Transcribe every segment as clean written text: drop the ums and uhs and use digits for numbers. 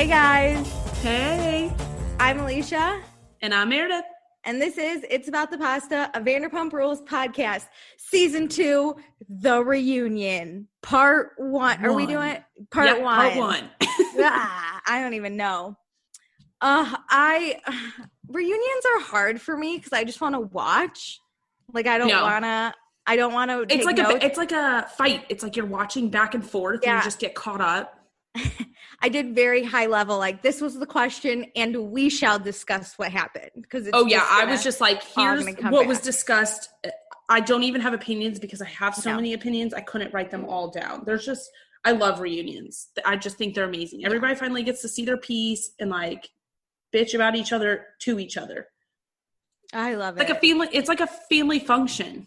Hey guys. Hey. I'm Alicia. And I'm Meredith. And this is It's About the Pasta, a Vanderpump Rules podcast, Season 2, The Reunion, Part 1. Are we doing Part 1? Part 1. I don't even know. Reunions are hard for me because I just want to watch. Like, I don't want to take notes. It's like a fight. It's like you're watching back and forth and you just get caught up. I did very high level, like this was the question and we shall discuss what happened. I was just like, here's what was discussed. I don't even have opinions because I have so many opinions. I couldn't write them all down. I love reunions. I just think they're amazing. Everybody finally gets to see their piece and like bitch about each other to each other. I love it. It's like a family function.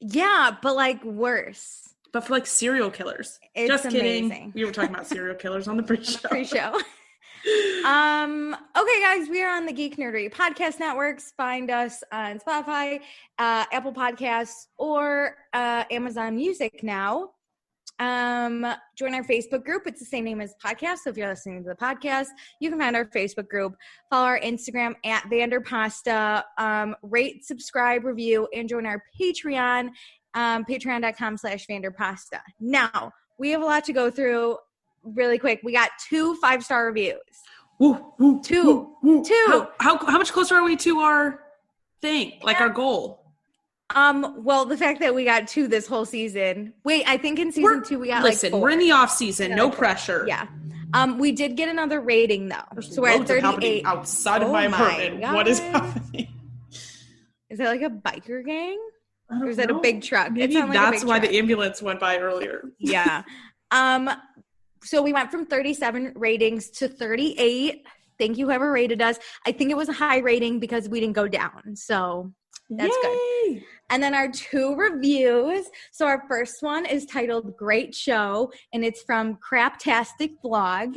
Yeah, but like worse. But for like serial killers. It's just amazing. Kidding. We were talking about serial killers on the pre-show. Okay, guys, we are on the Geek Nerdery Podcast Networks. Find us on Spotify, Apple Podcasts, or Amazon Music now. Join our Facebook group. It's the same name as the podcast. So if you're listening to the podcast, you can find our Facebook group. Follow our Instagram at Vanderpasta. Rate, subscribe, review, and join our Patreon. Patreon.com/Vanderpasta. Now, we have a lot to go through really quick. We got 2 5-star reviews. Two. How much closer are we to our thing? Like our goal? Well, the fact that we got 2 this whole season. Wait, I think in season 2 we got 4. We're in the off season. No pressure. Yeah. We did get another rating though. So we're at 38 outside of my apartment. God. What is happening? Is that like a biker gang? Or is that a big truck? Maybe that's why the ambulance went by earlier. Yeah. So we went from 37 ratings to 38. Thank you, whoever rated us. I think it was a high rating because we didn't go down. So that's good. And then our 2 reviews. So our first one is titled Great Show, and it's from Craptastic Blog.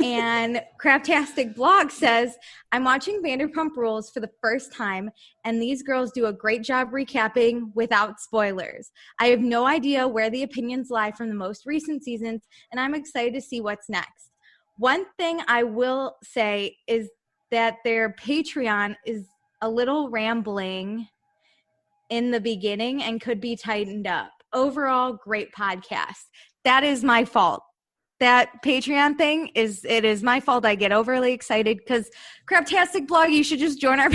And Craptastic Blog says, I'm watching Vanderpump Rules for the first time, and these girls do a great job recapping without spoilers. I have no idea where the opinions lie from the most recent seasons, and I'm excited to see what's next. One thing I will say is that their Patreon is a little rambling in the beginning and could be tightened up. Overall, great podcast. That is my fault. That Patreon thing is my fault. I get overly excited because Craptastic Blog, you should just join our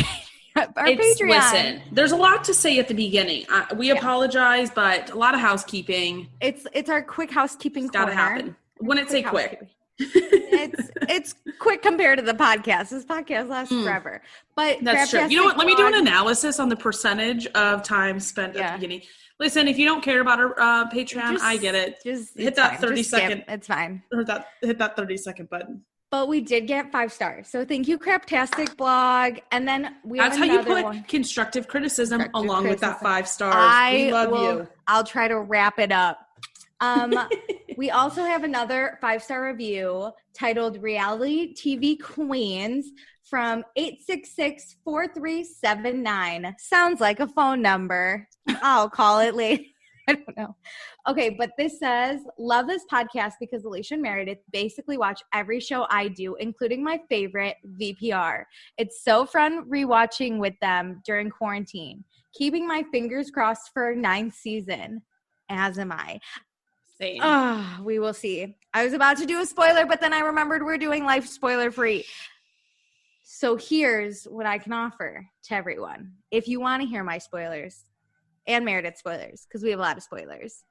Patreon. Listen, there's a lot to say at the beginning. We apologize, but a lot of housekeeping. It's our quick housekeeping it's gotta corner. happen. When it say quick. It's quick compared to the podcast. This podcast lasts forever. But that's true. You know what? Let me do an analysis on the percentage of time spent at the beginning. Listen, if you don't care about our Patreon, I get it. Just hit that 30-second. It's fine. Hit that 30-second button. But we did get 5 stars. So thank you, Craptastic Blog. And then we have another how you put constructive criticism along with that 5 stars. We love you. I'll try to wrap it up. We also have another 5-star review titled Reality TV Queens from 866-4379. Sounds like a phone number. I'll call it later. I don't know. Okay, but this says, love this podcast because Alicia and Meredith basically watch every show I do, including my favorite, VPR. It's so fun rewatching with them during quarantine. Keeping my fingers crossed for a 9th season, as am I. Same. We will see. I was about to do a spoiler, but then I remembered we're doing life spoiler free. So here's what I can offer to everyone. If you want to hear my spoilers and Meredith spoilers, because we have a lot of spoilers,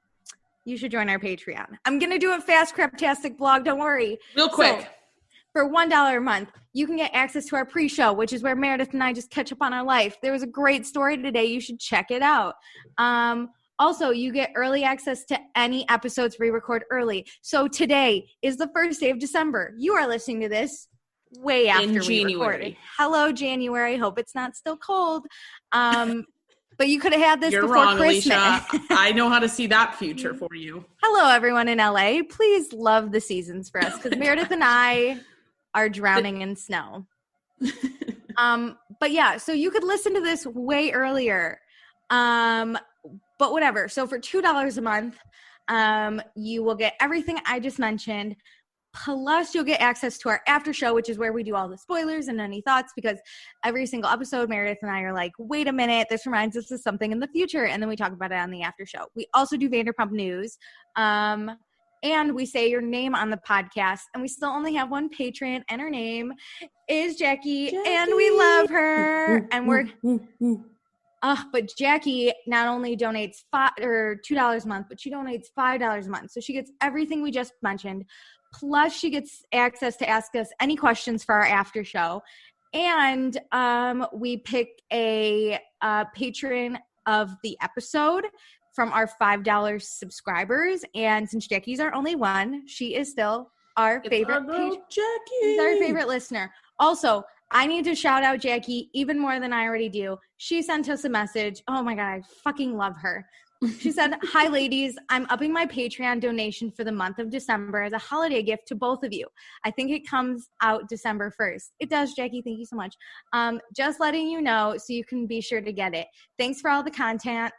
you should join our Patreon. I'm going to do it fast, Craptastic Blog. Don't worry. Real quick. So, for $1 a month, you can get access to our pre-show, which is where Meredith and I just catch up on our life. There was a great story today. You should check it out. Also, you get early access to any episodes we record early. So today is the first day of December. You are listening to this way after we recorded. Hello, January. Hope it's not still cold. But you could have had this before wrong, Christmas. Alicia. I know how to see that future for you. Hello, everyone in LA. Please love the seasons for us because Meredith and I are drowning in snow. But yeah, so you could listen to this way earlier. But whatever. So for $2 a month, you will get everything I just mentioned, Plus, you'll get access to our after show, which is where we do all the spoilers and any thoughts, because every single episode, Meredith and I are like, wait a minute, this reminds us of something in the future. And then we talk about it on the after show. We also do Vanderpump news. And we say your name on the podcast. And we still only have one patron, and her name is Jackie. And we love her. And we're... but Jackie not only donates $2 a month, but she donates $5 a month. So she gets everything we just mentioned. Plus she gets access to ask us any questions for our after show. And we pick a patron of the episode from our $5 subscribers. And since Jackie's our only one, she is still our favorite patron. She's our favorite listener. Also, I need to shout out Jackie even more than I already do. She sent us a message. Oh my God, I fucking love her. She said, hi ladies, I'm upping my Patreon donation for the month of December as a holiday gift to both of you. I think it comes out December 1st. It does, Jackie. Thank you so much. Just letting you know so you can be sure to get it. Thanks for all the content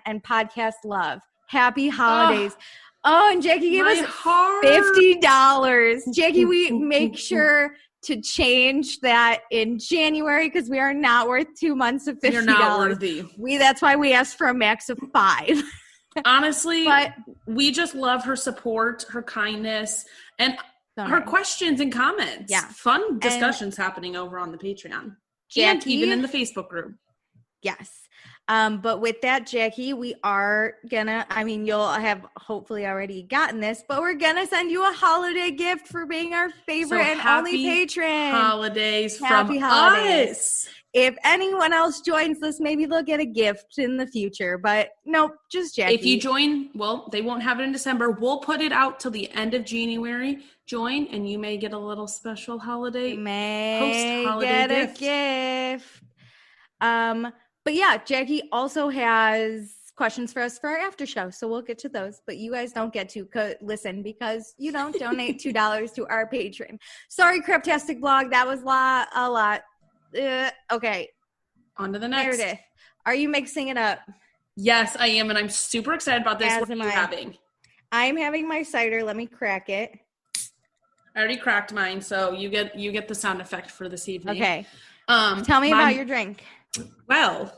and podcast love. Happy holidays. Oh, and Jackie gave us $50. Jackie, we make sure to change that in January because we are not worth 2 months of $50. You're not worthy. That's why we asked for a max of $5. Honestly, but we just love her support, her kindness, and her questions and comments. Yeah. Fun discussions happening over on the Patreon. Jackie, and even in the Facebook group. Yes. But with that, Jackie, we are gonna, you'll have hopefully already gotten this, but we're gonna send you a holiday gift for being our favorite and only patron. Holidays from us. If anyone else joins us, maybe they'll get a gift in the future, but nope, just Jackie. If you join, well, they won't have it in December. We'll put it out till the end of January. Join, and you may get a little special holiday. Get a gift. But yeah, Jackie also has questions for us for our after show. So we'll get to those, but you guys don't get to listen because you don't donate $2 to our Patreon. Sorry, Craptastic Blog. That was a lot. Okay. On to the next. Meredith, are you mixing it up? Yes, I am. And I'm super excited about this. What are you having? I'm having my cider. Let me crack it. I already cracked mine. So you get the sound effect for this evening. Okay. Tell me about your drink. Well,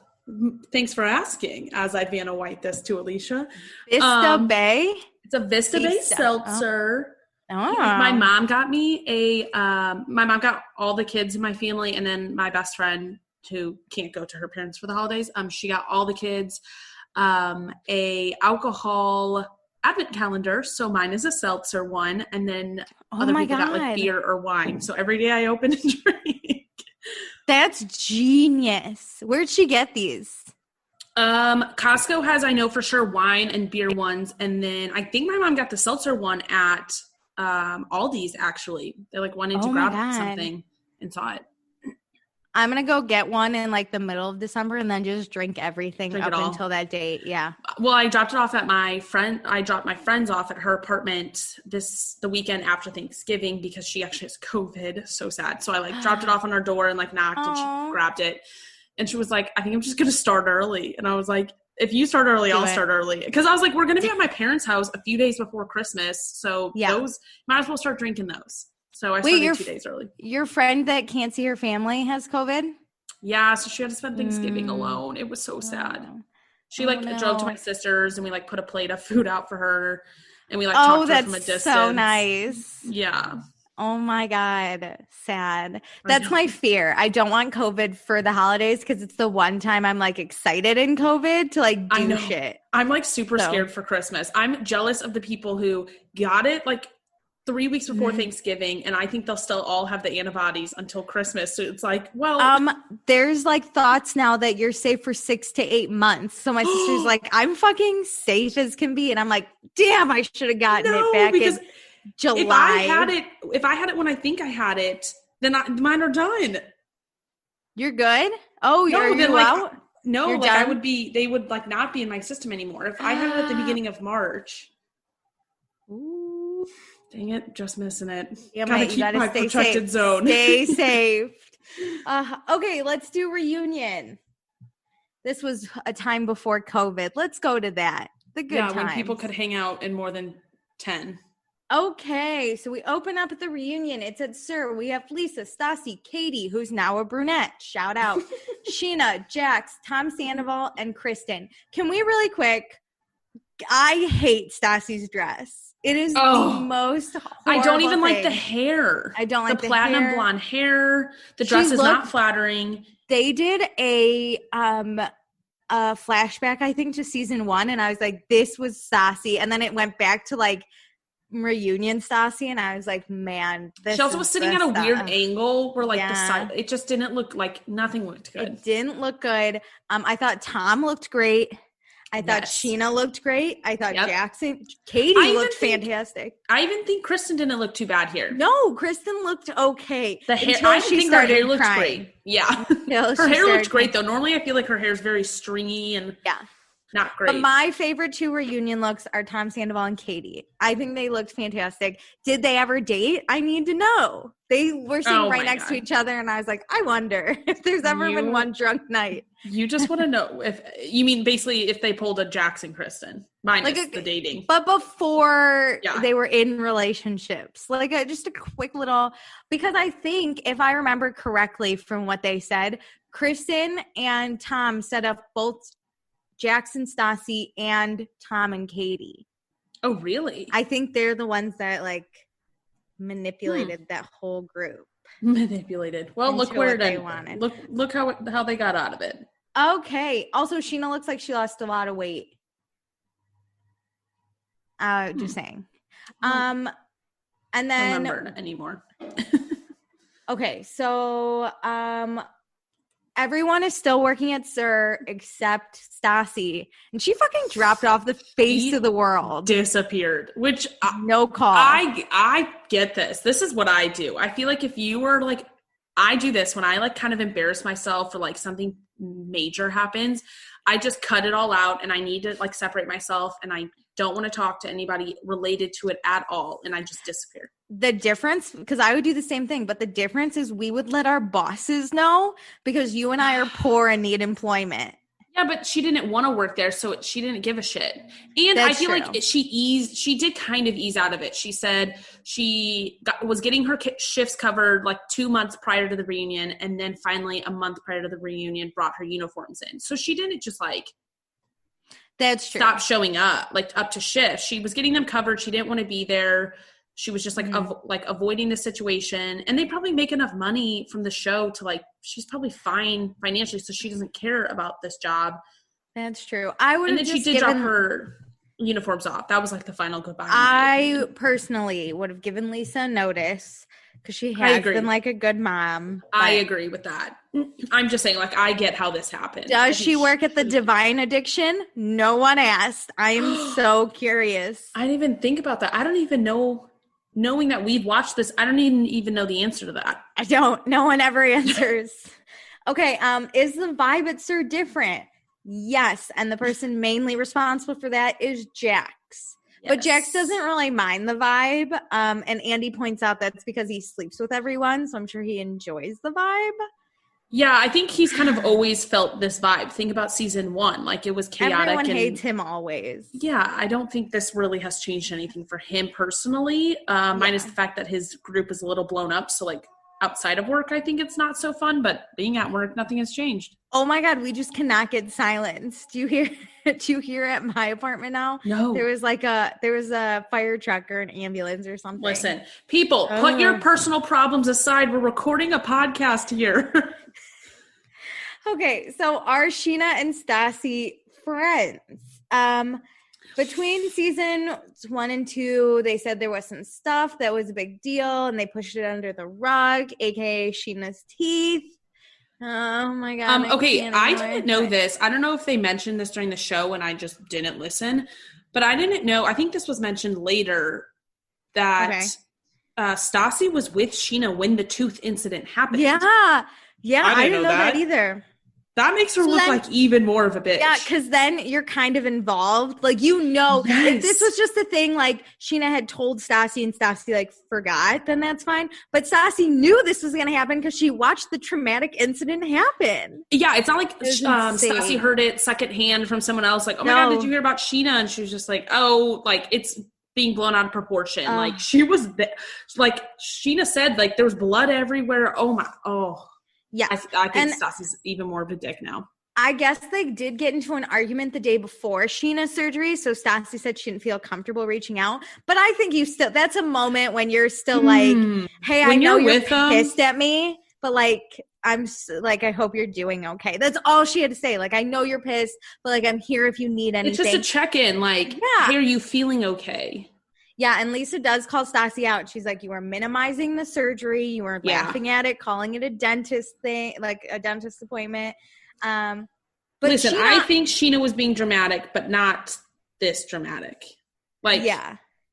thanks for asking. As I Vanna White this to Alicia. Vista Bay? It's a Vista Bay seltzer. Oh. My mom got me my mom got all the kids in my family, and then my best friend who can't go to her parents for the holidays. She got all the kids a alcohol advent calendar. So mine is a seltzer one, and then other people got like beer or wine. So every day I open and drink. That's genius. Where'd she get these? Costco has, I know for sure, wine and beer ones. And then I think my mom got the seltzer one at Aldi's, actually. They went in to grab something and saw it. I'm going to go get one in the middle of December and then just drink everything up until that date. Yeah. Well, I dropped it off at I dropped my friends off at her apartment the weekend after Thanksgiving because she actually has COVID. So sad. So I dropped it off on her door and knocked and she grabbed it. And she was like, I think I'm just going to start early. And I was like, if you start early, I'll start early. Because I was like, we're going to be at my parents' house a few days before Christmas. So those might as well start drinking those. So I started 2 days early. Your friend that can't see her family has COVID? Yeah, so she had to spend Thanksgiving alone. It was so sad. She drove to my sister's and we put a plate of food out for her and we talked to her from a distance. So nice. Yeah. Oh my God. Sad. That's my fear. I don't want COVID for the holidays because it's the one time I'm excited in COVID to do shit. I'm super scared for Christmas. I'm jealous of the people who got it 3 weeks before Thanksgiving, and I think they'll still all have the antibodies until Christmas. So it's there's thoughts now that you're safe for 6 to 8 months. So my sister's I'm fucking safe as can be, and I'm damn, I should have gotten it back in July. If I had it when I think I had it, then mine are done. You're good. Oh, you're out. No, you're I would be. They would not be in my system anymore. If I had it at the beginning of March. Ooh. Dang it, just missing it. Yeah, gotta keep my protected zone. Stay safe. Okay, let's do reunion. This was a time before COVID. Let's go to that. The good times. When people could hang out in more than 10. Okay, so we open up at the reunion. It said, "Sir, we have Lisa, Stassi, Katie, who's now a brunette. Shout out. Scheana, Jax, Tom Sandoval, and Kristen." Can we really quick? I hate Stassi's dress. It is the most horrible I don't even thing. like the hair. I don't like the platinum hair. Blonde hair. The dress is not flattering. They did a flashback, I think, to season 1, and I was like, this was Stassi. And then it went back to like reunion Stassi, and I was like, man, this she also was sitting at a weird angle where like the side, it just didn't look like, nothing looked good. It didn't look good. I thought Tom looked great. I thought Scheana looked great. I thought Katie looked fantastic. I even think Kristen didn't look too bad here. No, Kristen looked okay. The hair, I think her hair looked great. Yeah. Her hair looked great though. Normally I feel like her hair is very stringy and not great. But my favorite 2 reunion looks are Tom Sandoval and Katie. I think they looked fantastic. Did they ever date? I need to know. They were sitting right next to each other, and I was like, I wonder if there's ever been one drunk night. You just want to know if you mean basically if they pulled a Jax and Kristen minus the dating, but before they were in relationships, like just a quick little, because I think if I remember correctly from what they said, Kristen and Tom set up both Jax and Stassi and Tom and Katie. Oh, really? I think they're the ones that like manipulated that whole group. Manipulated. Well, look where they wanted. Look how they got out of it. Okay. Also, Scheana looks like she lost a lot of weight. Just saying. And then I don't remember anymore. Okay, so everyone is still working at Sir except Stassi, and she fucking dropped off the face of the world. Disappeared, which no call. I get this. This is what I do. I feel like if you were like, I do this when I like kind of embarrass myself or like something major happens, I just cut it all out and I need to like separate myself and I don't want to talk to anybody related to it at all. And I just disappear. The difference, because I would do the same thing, but the difference is we would let our bosses know because you and I are poor and need employment. Yeah, but she didn't want to work there, so she didn't give a shit. And I feel like she did kind of ease out of it. She said she was getting her shifts covered like 2 months prior to the reunion, and then finally a month prior to the reunion brought her uniforms in. So she didn't just like stop showing up, like up to shifts. She was getting them covered. She didn't want to be there. She was just like avoiding the situation, and they probably make enough money from the show to like, she's probably fine financially. So she doesn't care about this job. That's true. I would. And then she did drop her uniforms off. That was like the final goodbye. I personally would have given Lisa notice because she has been like a good mom. I agree with that. I'm just saying, like, I get how this happened. Does she work at the Divine Addiction? No one asked. I am so curious. I didn't even think about that. I don't even know. Knowing that we've watched this, I don't even know the answer to that. I don't. No one ever answers. Okay. Is the vibe at Sir different? Yes. And the person mainly responsible for that is Jax. Yes. But Jax doesn't really mind the vibe. And Andy points out that's because he sleeps with everyone. So I'm sure he enjoys the vibe. Yeah, I think he's kind of always felt this vibe. Think about season 1. Like, it was chaotic. Everyone hates him always. Yeah, I don't think this really has changed anything for him personally, minus the fact that his group is a little blown up. So, like, outside of work, I think it's not so fun. But being at work, nothing has changed. Oh, my God. We just cannot get silence. Do you hear at my apartment now? No. There was a fire truck or an ambulance or something. Listen, people, put your personal problems aside. We're recording a podcast here. Okay, so are Scheana and Stassi friends? Between season 1 and 2, they said there was some stuff that was a big deal, and they pushed it under the rug, aka Sheena's teeth. Oh my God! Okay, I didn't know this. I don't know if they mentioned this during the show, and I just didn't listen. But I didn't know. I think this was mentioned later that Stassi was with Scheana when the tooth incident happened. Yeah, I didn't know that either. That makes her look like even more of a bitch. Yeah, because then you're kind of involved. Like, if this was just a thing, like, Scheana had told Stassi and Stassi, like, forgot, then that's fine. But Stassi knew this was going to happen because she watched the traumatic incident happen. Yeah, it's not like Stassi heard it secondhand from someone else. Like, oh my God, did you hear about Scheana? And she was just like, oh, like, it's being blown out of proportion. Like she was like Scheana said, like there was blood everywhere. Yeah. I think Stassi's even more of a dick now. I guess they did get into an argument the day before Scheana's surgery. So Stassi said she didn't feel comfortable reaching out. But I think that's a moment when you're still like, hey, I know you're pissed at me, but like, I hope you're doing okay. That's all she had to say. Like, I know you're pissed, but like, I'm here if you need anything. It's just a check-in. Like, hey, are you feeling okay? Yeah. And Lisa does call Stassi out. She's like, you were minimizing the surgery. You were laughing at it, calling it a dentist thing, like a dentist appointment. But listen, I think Scheana was being dramatic, but not this dramatic. Like,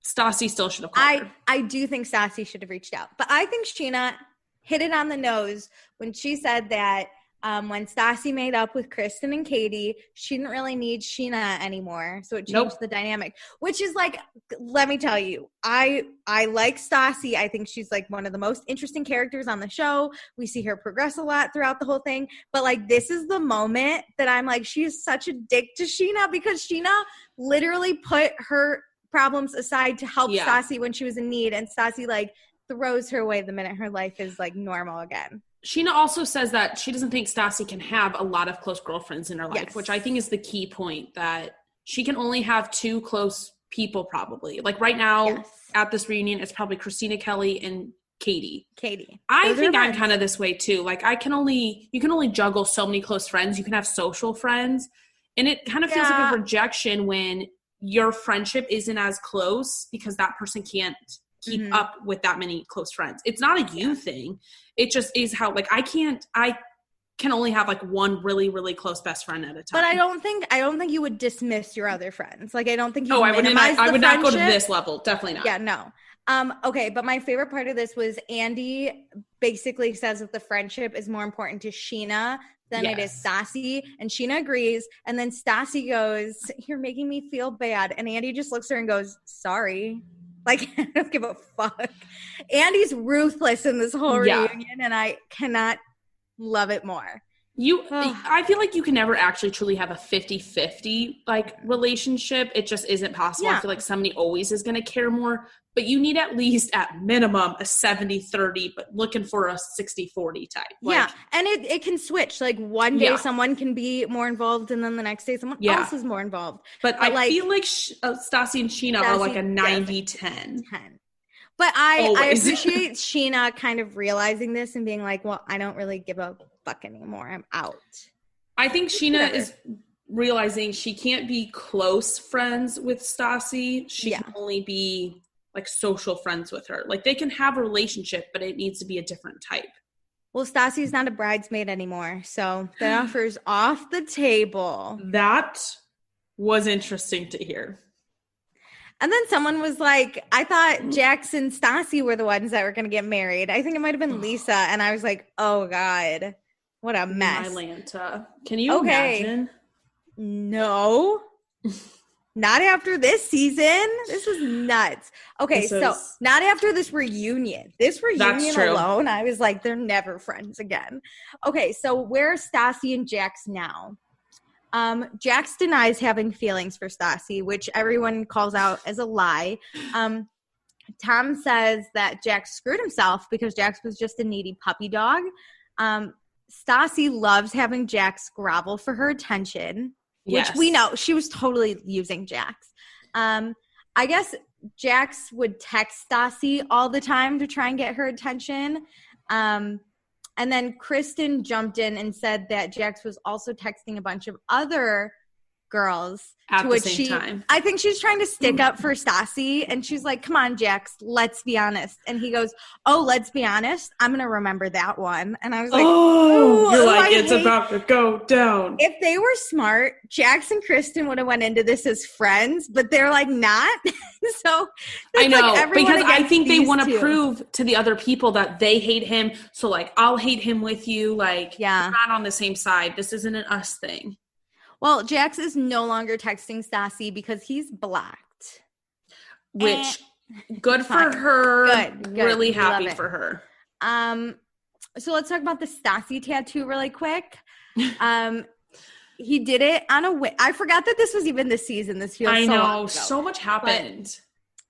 Stassi still should have called her. I do think Stassi should have reached out. But I think Scheana hit it on the nose when she said that when Stassi made up with Kristen and Katie, she didn't really need Scheana anymore. So it changed the dynamic, which is like, let me tell you, I like Stassi. I think she's like one of the most interesting characters on the show. We see her progress a lot throughout the whole thing. But like, this is the moment that I'm like, she is such a dick to Scheana because Scheana literally put her problems aside to help Stassi when she was in need. And Stassi like throws her away the minute her life is like normal again. Scheana also says that she doesn't think Stassi can have a lot of close girlfriends in her life, which I think is the key point, that she can only have 2 close people probably. Like right now at this reunion, it's probably Christina Kelly and Katie. I think I'm kind of this way too. Like you can only juggle so many close friends. You can have social friends. And it kind of feels like a rejection when your friendship isn't as close because that person can't keep up with that many close friends. It's not a you thing. It just is how, like, I can only have like one really, really close best friend at a time. But I don't think you would dismiss your other friends. Like, I don't think you I would not go to this level. Definitely not. Yeah, no. Okay, but my favorite part of this was Andy basically says that the friendship is more important to Scheana than it is Stassi, and Scheana agrees, and then Stassi goes, "You're making me feel bad," and Andy just looks at her and goes, "Sorry." Like, I don't give a fuck. Andy's ruthless in this whole reunion, and I cannot love it more. I feel like you can never actually truly have a 50-50 like relationship. It just isn't possible. I feel like somebody always is going to care more, but you need at least at minimum a 70-30, but looking for a 60-40 type. Like, and it can switch. Like one day someone can be more involved, and then the next day someone else is more involved. But I feel like Stassi and Scheana are like a 90-10. But I appreciate Scheana kind of realizing this and being like, well, I don't really give a fuck anymore. I'm out. I think Scheana is realizing she can't be close friends with Stassi. She can only be like social friends with her. Like they can have a relationship, but it needs to be a different type. Well, Stassi's not a bridesmaid anymore, so that offer's off the table. That was interesting to hear. And then someone was like, I thought Jax and Stassi were the ones that were going to get married. I think it might have been Lisa. And I was like, oh, God, what a mess. Mylanta. Can you imagine? No. Not after this season. This was nuts. Okay, not after this reunion. This reunion alone, I was like, they're never friends again. Okay, so where's Stassi and Jax now? Jax denies having feelings for Stassi, which everyone calls out as a lie. Tom says that Jax screwed himself because Jax was just a needy puppy dog. Stassi loves having Jax grovel for her attention, which we know she was totally using Jax. I guess Jax would text Stassi all the time to try and get her attention. And then Kristen jumped in and said that Jax was also texting a bunch of other girls at the same time. I think she's trying to stick up for Stassi, and she's like, come on, Jax, let's be honest. And he goes, oh, let's be honest. I'm going to remember that one. And I was like, you're like, it's about to go down. If they were smart, Jax and Kristen would have went into this as friends, but they're like not. So I know, like because I think they want to prove to the other people that they hate him. So like, I'll hate him with you. Like, we're not on the same side. This isn't an us thing. Well, Jax is no longer texting Stassi because he's blocked. Which, good for her. Good. Really happy for her. So let's talk about the Stassi tattoo really quick. He did it on a I forgot that this was even this season. This feels I know. So much happened.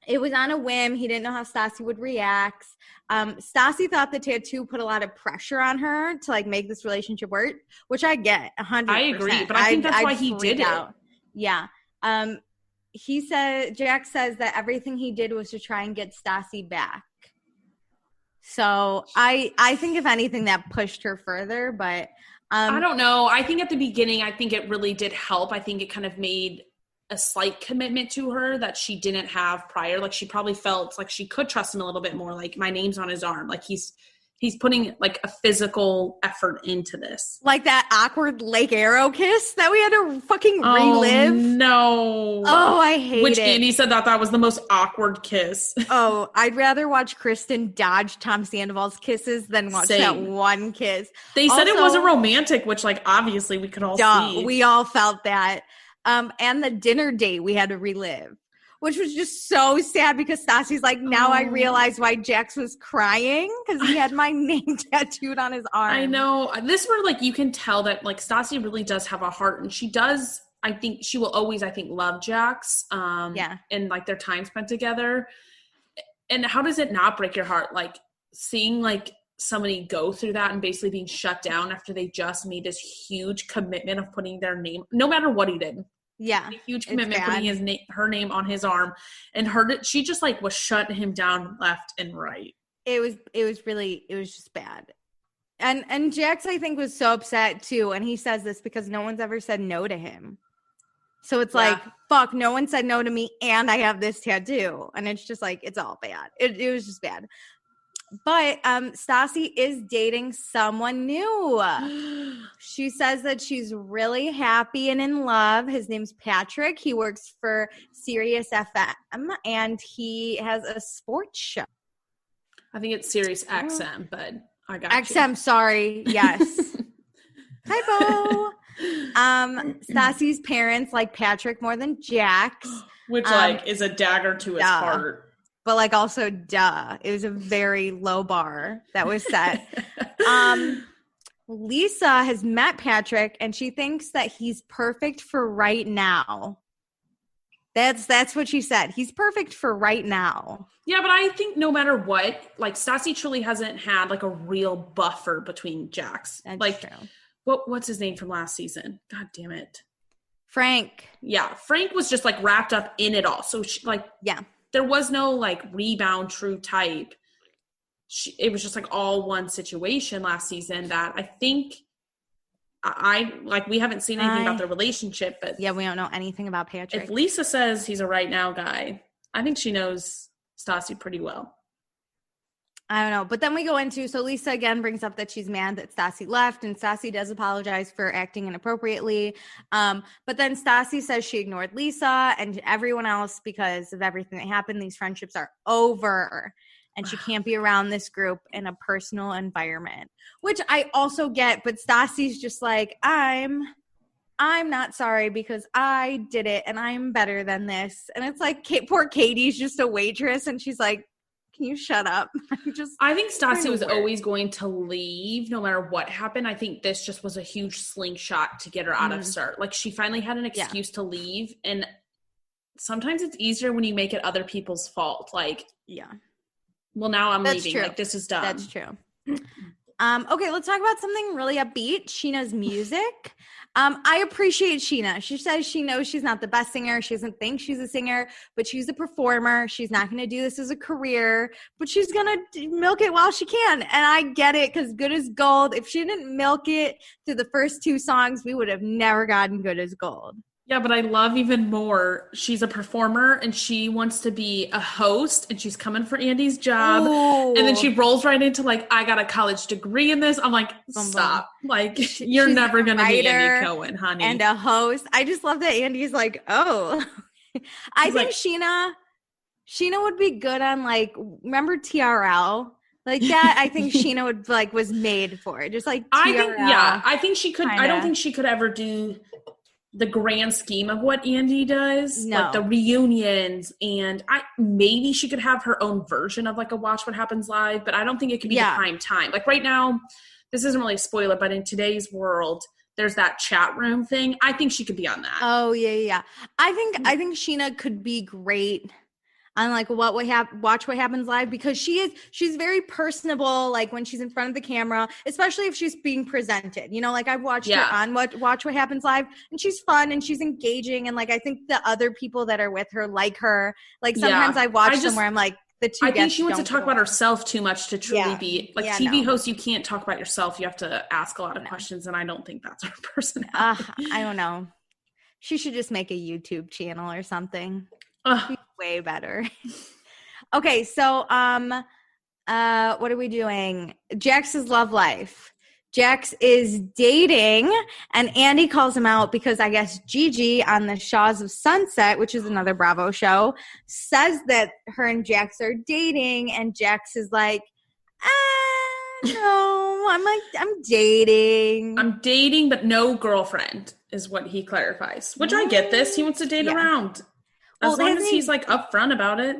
It was on a whim. He didn't know how Stassi would react. Stassi thought the tattoo put a lot of pressure on her to like make this relationship work, which I get 100%. I agree, but I think that's why he did it. Yeah. Jack says that everything he did was to try and get Stassi back. So I think if anything that pushed her further, but I don't know. I think at the beginning, I think it really did help. I think it kind of made a slight commitment to her that she didn't have prior. Like she probably felt like she could trust him a little bit more. Like my name's on his arm. Like he's putting like a physical effort into this. Like that awkward Lake Arrow kiss that we had to fucking relive. No. Oh, I hate Which it. Andy said that was the most awkward kiss. Oh, I'd rather watch Kristen dodge Tom Sandoval's kisses than watch that one kiss. They said it wasn't romantic, which like obviously we could all see. We all felt that. And the dinner date we had to relive, which was just so sad because Stassi's like, now I realize why Jax was crying because he had my name tattooed on his arm. I know. This where like you can tell that like Stassi really does have a heart, and she does. I think she will always, love Jax. And like their time spent together. And how does it not break your heart? Like seeing like somebody go through that and basically being shut down after they just made this huge commitment of putting their name, no matter what he did. Yeah. A huge commitment, putting her name on his arm, and she just like was shutting him down left and right. It was just bad. And Jax, I think, was so upset too. And he says this because no one's ever said no to him. So it's like, fuck, no one said no to me and I have this tattoo. And it's just like, it's all bad. It was just bad. But Stassi is dating someone new. She says that she's really happy and in love. His name's Patrick. He works for Sirius FM, and he has a sports show. I think it's Sirius XM, but I got XM, sorry. Yes. Hi, Bo. Stassi's parents like Patrick more than Jax. Which, is a dagger to his heart. But also, duh. It was a very low bar that was set. Lisa has met Patrick, and she thinks that he's perfect for right now. That's what she said. He's perfect for right now. Yeah, but I think no matter what, like Stassi truly hasn't had like a real buffer between Jax. That's true. What's his name from last season? God damn it. Frank. Yeah, Frank was just like wrapped up in it all. So there was no like rebound true type. It was just like all one situation last season that I think we haven't seen anything about their relationship, but yeah, we don't know anything about Patrick. If Lisa says he's a right now guy, I think she knows Stassi pretty well. I don't know. But then we go into, so Lisa again brings up that she's mad that Stassi left, and Stassi does apologize for acting inappropriately. But then Stassi says she ignored Lisa and everyone else because of everything that happened. These friendships are over, and she can't be around this group in a personal environment, which I also get. But Stassi's just like, I'm not sorry because I did it and I'm better than this. And it's like, poor Katie's just a waitress, and she's like, can you shut up? I think Stassi was always going to leave no matter what happened. I think this just was a huge slingshot to get her out of start. Like she finally had an excuse to leave. And sometimes it's easier when you make it other people's fault. Like, well, now I'm leaving. True. Like this is done. That's true. Okay, let's talk about something really upbeat. Scheana's music. I appreciate Scheana. She says she knows she's not the best singer. She doesn't think she's a singer, but she's a performer. She's not going to do this as a career, but she's going to milk it while she can. And I get it because Good as Gold, if she didn't milk it through the first two songs, we would have never gotten Good as Gold. Yeah, but I love even more. She's a performer and she wants to be a host and she's coming for Andy's job. Ooh. And then she rolls right into like, I got a college degree in this. I'm like, stop. Like, you're never going to be Andy Cohen, honey. And a host. I just love that Andy's like, oh. I think Scheana would be good on like, remember TRL? Like that, I think Scheana would like was made for it. Just like TRL. I think she could. Kinda. I don't think she could ever do the grand scheme of what Andy does, like the reunions, and maybe she could have her own version of like a Watch What Happens Live, but I don't think it could be the prime time. Like right now, this isn't really a spoiler, but in today's world, there's that chat room thing. I think she could be on that. Oh yeah. I think Scheana could be great on like Watch What Happens Live, because she's very personable, like when she's in front of the camera, especially if she's being presented. You know, like I've watched her on Watch What Happens Live, and she's fun and she's engaging, and like I think the other people that are with her like her. Like sometimes I watch them where I'm like, I think she wants to talk about herself too much to truly be like TV host. You can't talk about yourself. You have to ask a lot of questions, and I don't think that's her personality. I don't know. She should just make a YouTube channel or something. Way better. Okay, so what are we doing? Jax's love life. Jax is dating, and Andy calls him out because I guess Gigi on the Shaws of Sunset, which is another Bravo show, says that her and Jax are dating, and Jax is like, no, I'm dating. I'm dating, but no girlfriend is what he clarifies, which I get this. He wants to date around. As long as he's like upfront about it.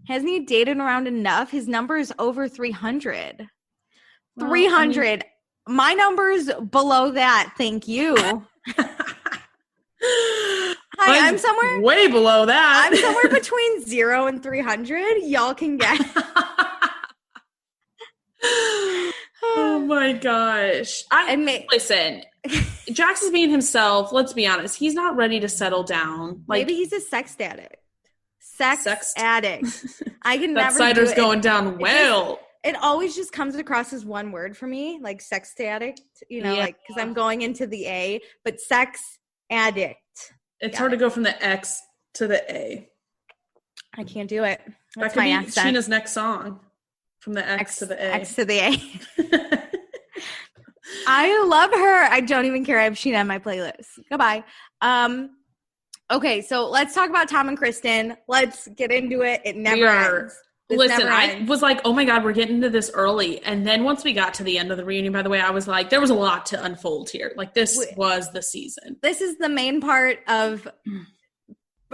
Hasn't he dated around enough? His number is over 300. 300. My number's below that. Thank you. Hi, I'm somewhere way below that. I'm somewhere between 0 and 300. Y'all can get. Oh my gosh. Listen, Jax is being himself. Let's be honest. He's not ready to settle down. Like, maybe he's a sex addict. Sex addict. I can that never cider's going down well. It always just comes across as one word for me, like sex addict, you know, like because I'm going into the A, but sex addict. It's hard to go from the X to the A. I can't do it. That's my accent. Scheana's next song. From the X to the A. X to the A. I love her. I don't even care. I have Scheana on my playlist. Goodbye. Okay, so let's talk about Tom and Kristen. Let's get into it. It never ends. I was like, oh my God, we're getting into this early. And then once we got to the end of the reunion, by the way, I was like, there was a lot to unfold here. Like, this was the season. This is the main part of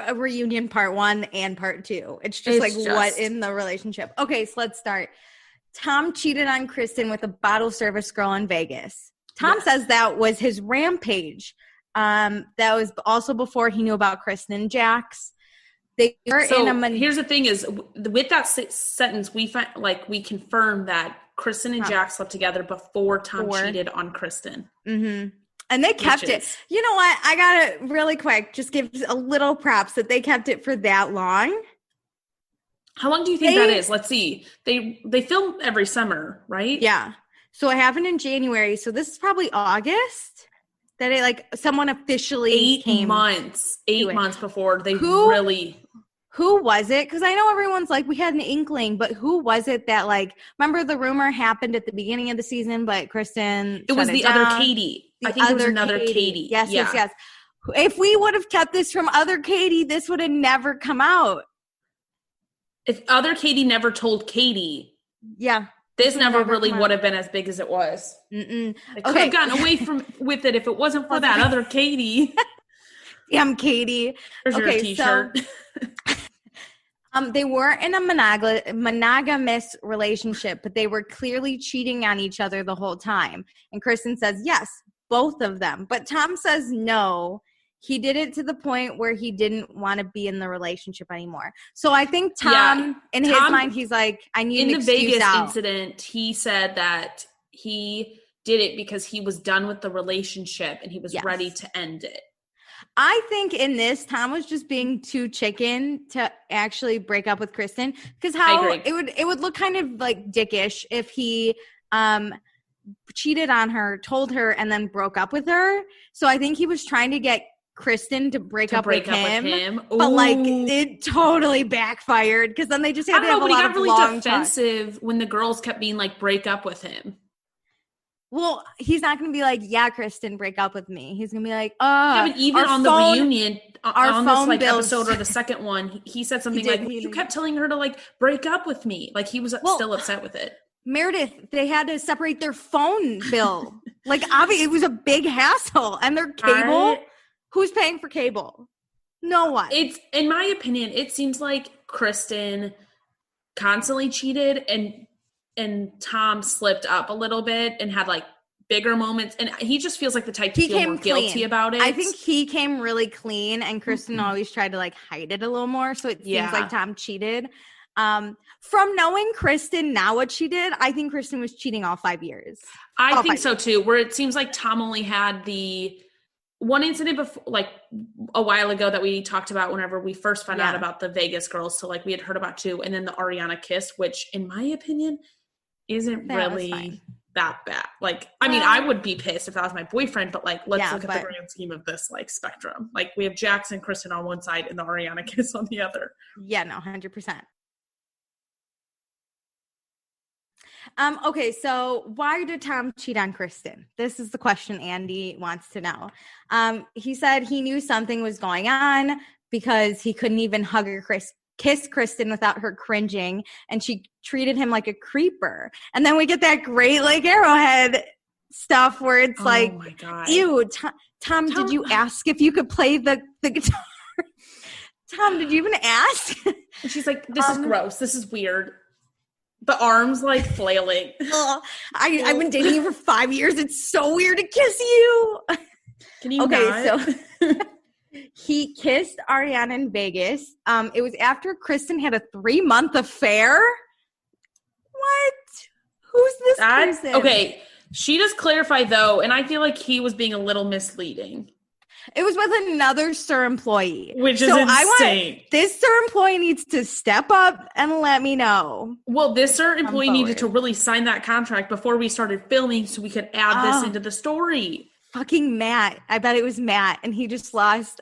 a reunion, part 1 and part 2. It's just what in the relationship. Okay, so let's start. Tom cheated on Kristen with a bottle service girl in Vegas. Tom says that was his rampage. That was also before he knew about Kristen and Jax. They were here's the thing is, with that sentence, we confirmed that Kristen and Jax slept together before Tom cheated on Kristen. Mm-hmm. And they kept it. You know what? I got to really quick just give a little props that they kept it for that long. How long do you think that is? Let's see. They film every summer, right? Yeah. So it happened in January. So this is probably August that it someone officially came. 8 months before they Who was it? Because I know everyone's like, we had an inkling, but who was it that remember the rumor happened at the beginning of the season, but Kristen It was the other Katie. I think it was another Katie. Yes. If we would have kept this from other Katie, this would have never come out. If other Katie never told Katie. Yeah. This never really would have been as big as it was. They could have gotten away with it if it wasn't for that other Katie. Damn Katie. There's your t-shirt. So, they weren't in a monogamous relationship, but they were clearly cheating on each other the whole time. And Kristen says, yes, both of them. But Tom says no. He did it to the point where he didn't want to be in the relationship anymore. So I think Tom, in his mind, he's like, I need an excuse. In the Vegas incident, he said that he did it because he was done with the relationship and he was ready to end it. I think in this, Tom was just being too chicken to actually break up with Kristen, because it would look kind of like dickish if he cheated on her, told her, and then broke up with her. So I think he was trying to get Kristen to break up with him. But it totally backfired, because then they just had to have a lot of long talk. He got really defensive when the girls kept being like, break up with him. Well, he's not going to be like, yeah, Kristen, break up with me. He's going to be like, but even on the reunion, on this episode or the second one, he said something you kept telling her to break up with me. Like, he was still upset with it. Meredith, they had to separate their phone bill. Obviously, it was a big hassle. And their cable, who's paying for cable? No one. It's, in my opinion, it seems like Kristen constantly cheated and Tom slipped up a little bit and had bigger moments. And he just feels like the type to feel more guilty about it. I think he came really clean, and Kristen always tried to like hide it a little more. So it seems like Tom cheated. From knowing Kristen now what she did, I think Kristen was cheating all 5 years. I think so too, where it seems like Tom only had the one incident before, like a while ago, that we talked about whenever we first found out about the Vegas girls. So like we had heard about 2, and then the Ariana kiss, which in my opinion isn't really that bad. Like, I mean, I would be pissed if that was my boyfriend, but like, let's look at the grand scheme of this like spectrum. Like we have Jackson, Kristen on one side and the Ariana kiss on the other. Yeah, no, 100%. Okay, so why did Tom cheat on Kristen? This is the question Andy wants to know. He said he knew something was going on because he couldn't even hug or kiss Kristen without her cringing, and she treated him like a creeper. And then we get that great like Arrowhead stuff where it's like, my God. Ew, Tom, did you ask if you could play the guitar? Tom, did you even ask? And she's like, this is gross. This is weird. The arms like flailing. I've been dating you for 5 years. It's so weird to kiss you. Can you not? So he kissed Ariana in Vegas. It was after Kristen had a 3-month affair. What? Who's this person? Okay, she does clarify though, and I feel like he was being a little misleading. It was with another SUR employee. Which is insane. This SUR employee needs to step up and let me know. Well, this SUR employee needed to really sign that contract before we started filming so we could add this into the story. Fucking Matt. I bet it was Matt, and he just lost.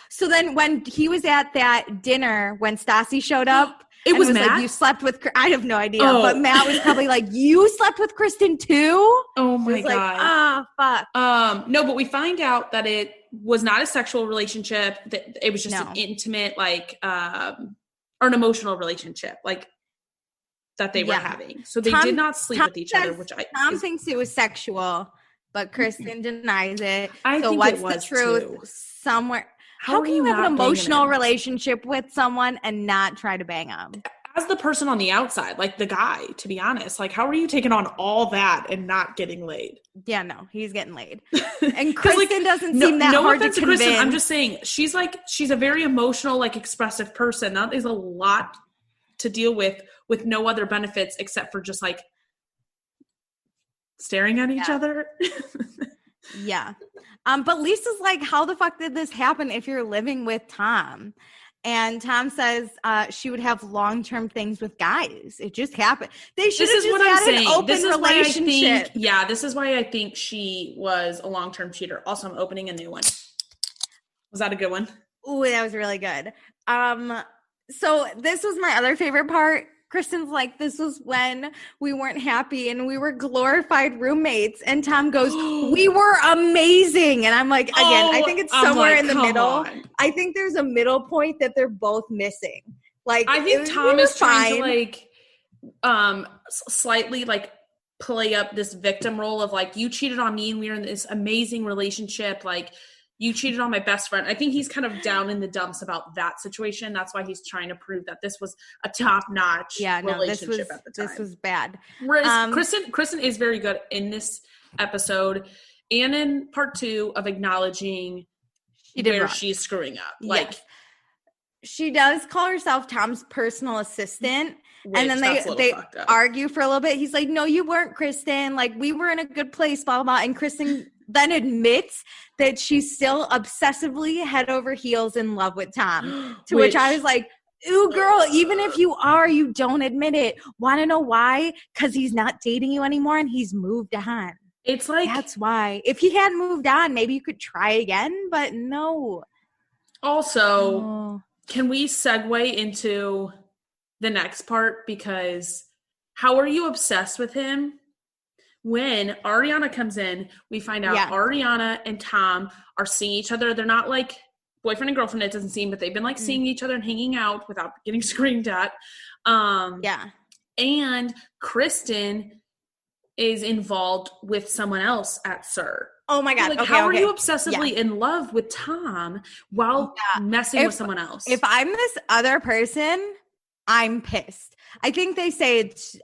So then when he was at that dinner, when Stassi showed up, it was Matt? Like, you slept with, I have no idea, but Matt was probably like, you slept with Kristen too? Oh my God. Like, fuck. No, but we find out that it was not a sexual relationship. That it was just an intimate, like, or an emotional relationship, like that they were having. So they did not sleep with each other, which Tom thinks it was sexual, but Kristen denies it. I think what's it was the truth? Too. Somewhere. How can you have an emotional relationship with someone and not try to bang them? As the person on the outside, like the guy, to be honest, like how are you taking on all that and not getting laid? Yeah, no, he's getting laid. And Kristen doesn't seem that hard to convince. Kristen, I'm just saying, she's a very emotional, like expressive person. That is a lot to deal with no other benefits except for just like staring at each other. Yeah. But Lisa's like, how the fuck did this happen if you're living with Tom? And Tom says she would have long-term things with guys. It just happened. They should have just had an open relationship. This is why I think she was a long-term cheater. Also, I'm opening a new one. Was that a good one? Ooh, that was really good. So this was my other favorite part. Kristen's like, this was when we weren't happy and we were glorified roommates. And Tom goes, we were amazing. And I'm like, again, I think it's somewhere in the middle. I think there's a middle point that they're both missing. Like, I think Tom is trying to like, slightly like play up this victim role of like, you cheated on me and we were in this amazing relationship. Like, you cheated on my best friend. I think he's kind of down in the dumps about that situation. That's why he's trying to prove that this was a top-notch relationship at the time. This was bad. Whereas Kristen is very good in this episode and in part 2 of acknowledging where she's screwing up. Like, she does call herself Tom's personal assistant. And then they argue for a little bit. He's like, no, you weren't, Kristen. Like, we were in a good place, blah, blah, blah. And Kristen then admits that she's still obsessively head over heels in love with Tom. To which I was like, ooh, girl, even if you are, you don't admit it. Want to know why? Because he's not dating you anymore and he's moved on. It's like, that's why. If he had moved on, maybe you could try again, but no. Also, can we segue into the next part? Because how are you obsessed with him? When Ariana comes in, we find out Ariana and Tom are seeing each other. They're not like boyfriend and girlfriend, it doesn't seem, but they've been like seeing each other and hanging out without getting screamed at. And Kristen is involved with someone else at SUR. Oh my God. Like, how are you obsessively in love with Tom while messing with someone else? If I'm this other person, I'm pissed. I think they say it's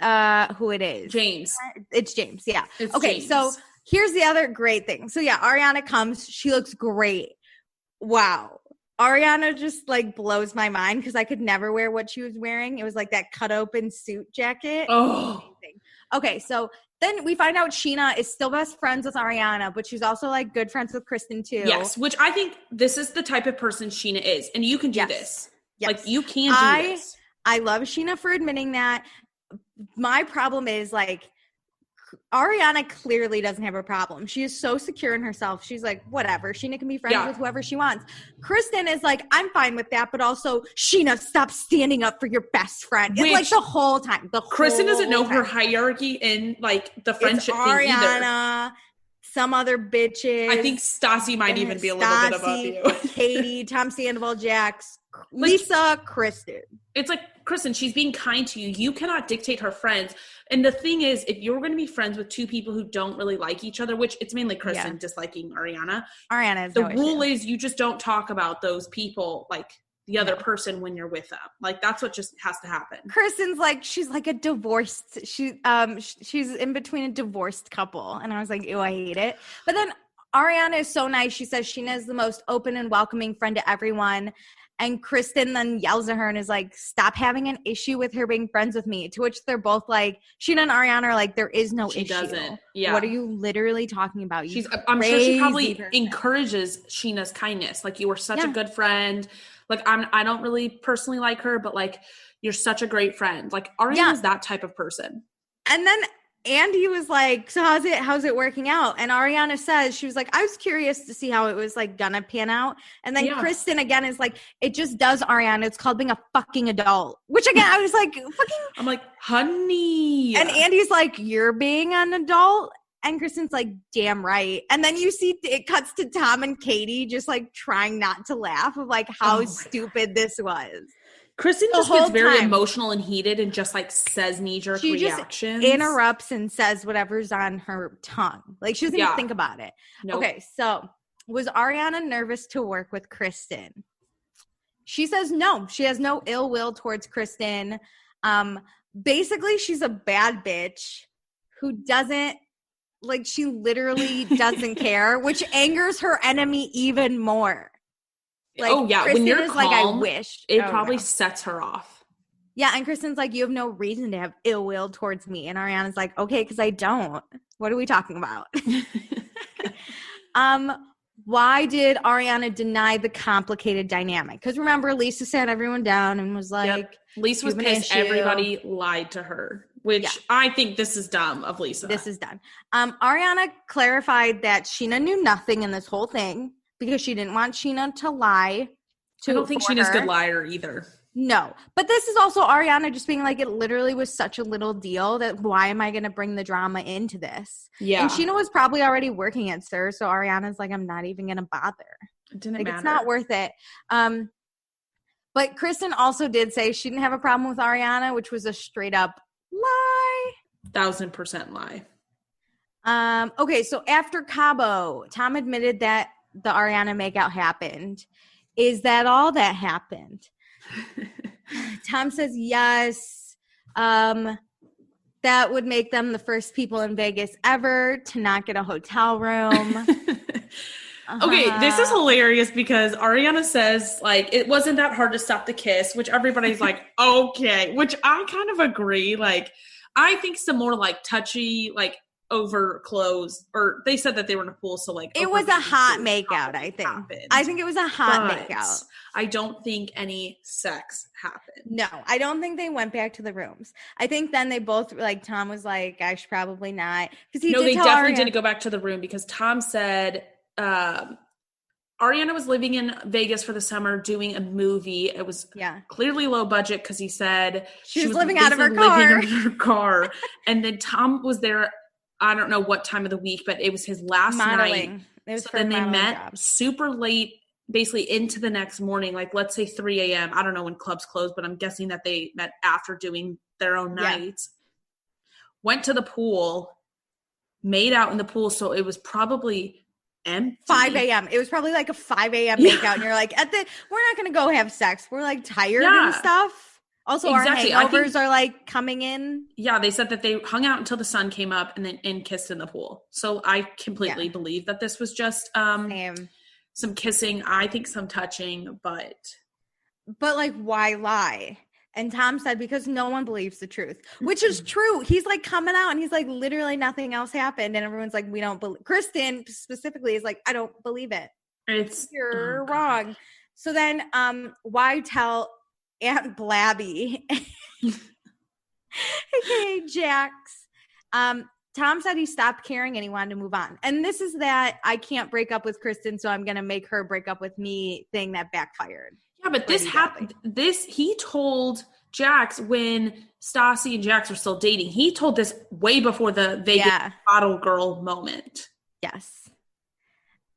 who it is. James. It's James. Yeah. It's okay. James. So here's the other great thing. So yeah, Ariana comes. She looks great. Wow. Ariana just like blows my mind because I could never wear what she was wearing. It was like that cut open suit jacket. Oh. Amazing. Okay, so then we find out Scheana is still best friends with Ariana, but she's also like good friends with Kristen too. Yes, which I think this is the type of person Scheana is. And you can do this. Yes. Like you can do this. I love Scheana for admitting that. My problem is like Ariana clearly doesn't have a problem. She is so secure in herself. She's like, whatever. Scheana can be friends with whoever she wants. Kristen is like, I'm fine with that, but also Scheana, stop standing up for your best friend. It's like the whole time. Kristen doesn't know her hierarchy in like the friendship thing Ariana, some other bitches. I think Stassi might even be a little bit above you. Katie, Tom Sandoval, Jax, Lisa, Kristen. It's like, Kristen, she's being kind to you. You cannot dictate her friends. And the thing is, if you're going to be friends with two people who don't really like each other, which it's mainly Kristen disliking Ariana. Ariana is the rule is you just don't talk about those people like the other person when you're with them. Like that's what just has to happen. Kristen's like, she's like a divorced, she's in between a divorced couple. And I was like, ew, I hate it. But then Ariana is so nice. She says Scheana is the most open and welcoming friend to everyone. And Kristen then yells at her and is like, stop having an issue with her being friends with me. To which they're both like, Scheana and Ariana are like, there is no issue. She doesn't. Yeah. What are you literally talking about? I'm sure she probably encourages Sheena's kindness. Like, you were such a good friend. Like, I don't really personally like her, but like, you're such a great friend. Like, Ariana's that type of person. And then Andy was like, so how's it working out? And Ariana says, she was like, I was curious to see how it was like gonna pan out. And then Kristen again is like, it just does, Ariana. It's called being a fucking adult. Which again, I was like, fucking. I'm like, honey. And Andy's like, you're being an adult? And Kristen's like, damn right. And then you see it cuts to Tom and Katie just like trying not to laugh of like how stupid this was. Kristen just gets very emotional and heated and just like says knee-jerk reactions. Just interrupts and says whatever's on her tongue. Like she doesn't even think about it. Nope. Okay, so was Ariana nervous to work with Kristen? She says no. She has no ill will towards Kristen. Basically, she's a bad bitch who doesn't, like, she literally doesn't care, which angers her enemy even more. Like, Kristen when you're calm, like, I wish. It probably sets her off. Yeah, and Kristen's like, you have no reason to have ill will towards me. And Ariana's like, okay, because I don't. What are we talking about? Why did Ariana deny the complicated dynamic? Because remember, Lisa sat everyone down and was like, Lisa was pissed everybody lied to her, which I think this is dumb of Lisa. This is dumb. Ariana clarified that Scheana knew nothing in this whole thing, because she didn't want Scheana to lie to I don't think Sheena's a good liar either. No. But this is also Ariana just being like, it literally was such a little deal that why am I going to bring the drama into this? Yeah. And Scheana was probably already working at SUR, so Ariana's like, I'm not even going to bother. It didn't matter. It's not worth it. But Kristen also did say she didn't have a problem with Ariana, which was a straight up lie. 1000% lie. Okay, so after Cabo, Tom admitted that the Ariana makeout happened. Is that all that happened? Tom says yes. That would make them the first people in Vegas ever to not get a hotel room. Okay, this is hilarious because Ariana says, like, it wasn't that hard to stop the kiss, which everybody's like, okay, which I kind of agree. Like, I think some more, like, touchy, like, over clothes, or they said that they were in a pool, so like it was a hot makeout. I think it was a hot makeout. I don't think any sex happened. No, I don't think they went back to the rooms. I think then they both, like, Tom was like, I should probably not, because they definitely didn't go back to the room, because Tom said Ariana was living in Vegas for the summer doing a movie. It was clearly low budget, because he said she was living out of her car. And then Tom was there, I don't know what time of the week, but it was his last night. It was so then they met super late, basically into the next morning, like let's say 3 a.m. I don't know when clubs close, but I'm guessing that they met after doing their own nights. Went to the pool, made out in the pool, so it was probably empty. 5 a.m. It was probably like a 5 a.m. makeout, and you're like, we're not going to go have sex. We're like tired and stuff. Also, exactly. Our hangovers are like coming in. Yeah, they said that they hung out until the sun came up and kissed in the pool. So I completely believe that this was just some kissing. I think some touching, but like, why lie? And Tom said, because no one believes the truth, which is true. He's like coming out and he's like, literally nothing else happened. And everyone's like, we don't believe. Kristen specifically is like, I don't believe it. You're wrong. So then why tell Aunt Blabby, aka Jax? Tom said he stopped caring and he wanted to move on. And this is that I can't break up with Kristen, so I'm going to make her break up with me thing that backfired. Yeah, but this happened. He told Jax when Stassi and Jax were still dating. He told this way before the Vegas bottle girl moment. Yes.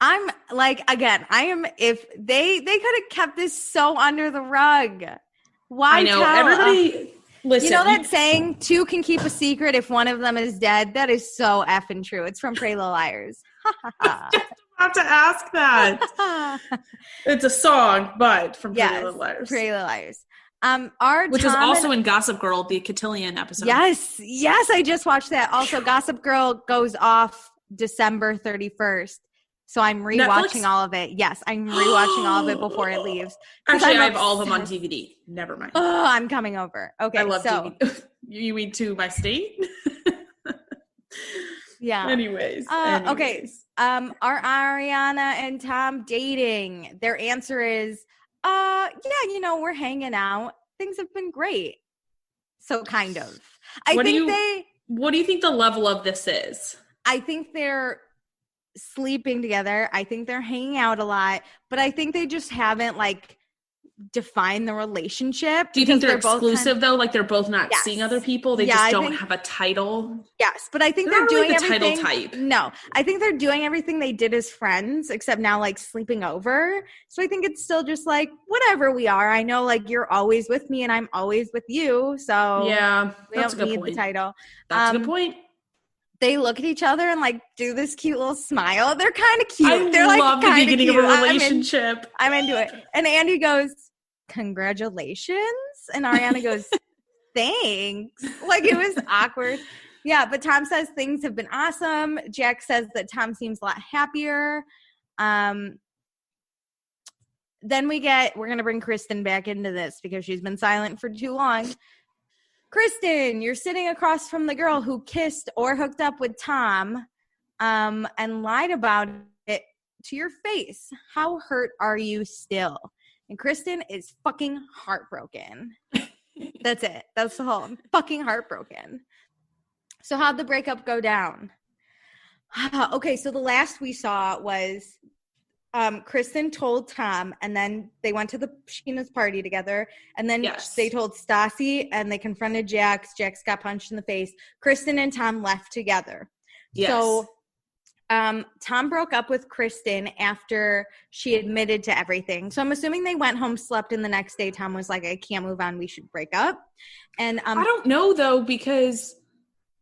I'm like, again, if they could have kept this so under the rug. Why? I know everybody. Listen, you know that saying, two can keep a secret if one of them is dead? That is so effing true. It's from Pretty Little Liars. About to ask that. It's a song, but from Pretty Little Liars. Pretty Little Liars. Which is also in Gossip Girl, the Cotillion episode. Yes, I just watched that. Also, Gossip Girl goes off December 31st. So I'm rewatching all of it. Yes, I'm rewatching all of it before it leaves. Actually, I have all of them on DVD. Never mind. Oh, I'm coming over. Okay, I love DVD. You mean to my state? Yeah. Anyways. Okay. Are Ariana and Tom dating? Their answer is, we're hanging out. Things have been great. So kind of. What do you think the level of this is? I think they're sleeping together. I think they're hanging out a lot, but I think they just haven't like defined the relationship. Do you think they're exclusive though? Like they're both not seeing other people? They just don't have a title? Yes, but I think they're doing like the everything. Title type. No, I think they're doing everything they did as friends, except now like sleeping over. So I think it's still just like whatever we are. I know like you're always with me and I'm always with you. So yeah, we don't need the title. That's a good point. They look at each other and like do this cute little smile. They're kind of cute. They're love the beginning cute. Of a relationship. I'm into it. And Andy goes, congratulations. And Ariana goes, thanks. Like it was awkward. Yeah, but Tom says things have been awesome. Jack says that Tom seems a lot happier. Then we're going to bring Kristen back into this because she's been silent for too long. Kristen, you're sitting across from the girl who kissed or hooked up with Tom and lied about it to your face. How hurt are you still? And Kristen is fucking heartbroken. That's it. That's the whole fucking heartbroken. So how'd the breakup go down? Okay, so the last we saw was Kristen told Tom, and then they went to the Scheana's party together, and then they told Stassi, and they confronted Jax. Jax got punched in the face. Kristen and Tom left together. Yes. So Tom broke up with Kristen after she admitted to everything. So I'm assuming they went home, slept, and the next day Tom was like, I can't move on. We should break up. And I don't know, though, because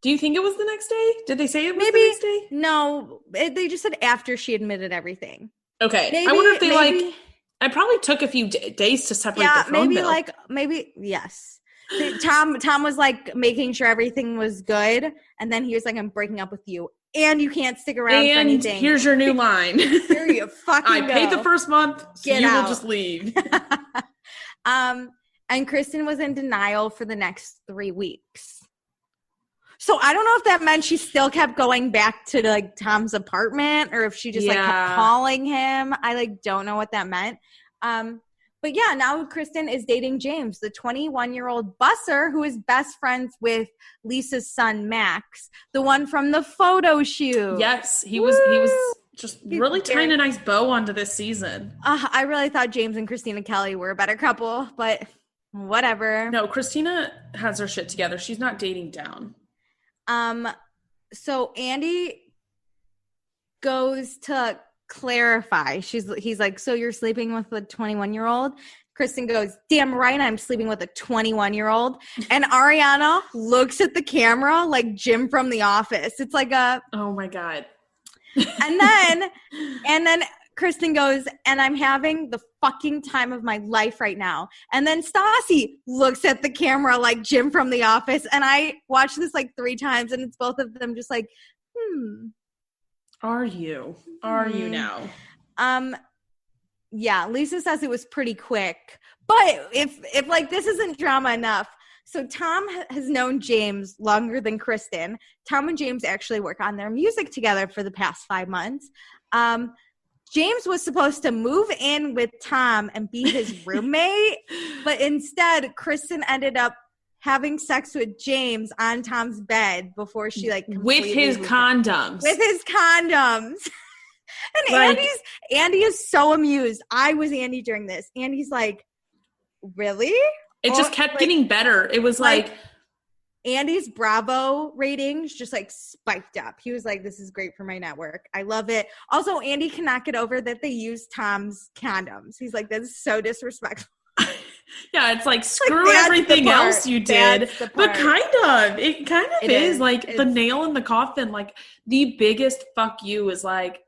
do you think it was the next day? Did they say it was the next day? No, they just said after she admitted everything. Okay. I wonder if they I probably took a few days to separate the phone bill. Yes. Tom was like making sure everything was good. And then he was like, I'm breaking up with you and you can't stick around for anything. Here's your new line. Here you fucking go. I paid the first month, so Get you out. will just leave. And Kristen was in denial for the next 3 weeks. So I don't know if that meant she still kept going back to like Tom's apartment or if she just like kept calling him. I like don't know what that meant. But yeah, now Kristen is dating James, the 21-year-old busser who is best friends with Lisa's son Max, the one from the photo shoot. Yes, he was just really tying a nice bow onto this season. I really thought James and Christina Kelly were a better couple, but whatever. No, Christina has her shit together. She's not dating down. So Andy goes to clarify. He's like, so you're sleeping with a 21-year-old? Kristen goes, damn right I'm sleeping with a 21-year-old. And Ariana looks at the camera like Jim from The Office. It's like a... Oh my God. And then Kristen goes, and I'm having the fucking time of my life right now. And then Stassi looks at the camera like Jim from The Office. And I watched this like 3 times, and it's both of them just like, Are you now? Yeah, Lisa says it was pretty quick. But if like this isn't drama enough, so Tom has known James longer than Kristen. Tom and James actually work on their music together for the past 5 months. James was supposed to move in with Tom and be his roommate, but instead Kristen ended up having sex with James on Tom's bed before she like with his condoms. With his condoms. And like, Andy is so amused. I was Andy during this. Andy's like, really? It just kept getting better. It was like Andy's Bravo ratings just like spiked up. He was like, this is great for my network. I love it. Also, Andy cannot get over that they used Tom's condoms. He's like, that is so disrespectful. Yeah, it's like, screw everything else you did. But it kind of is like the nail in the coffin. Like the biggest fuck you is like,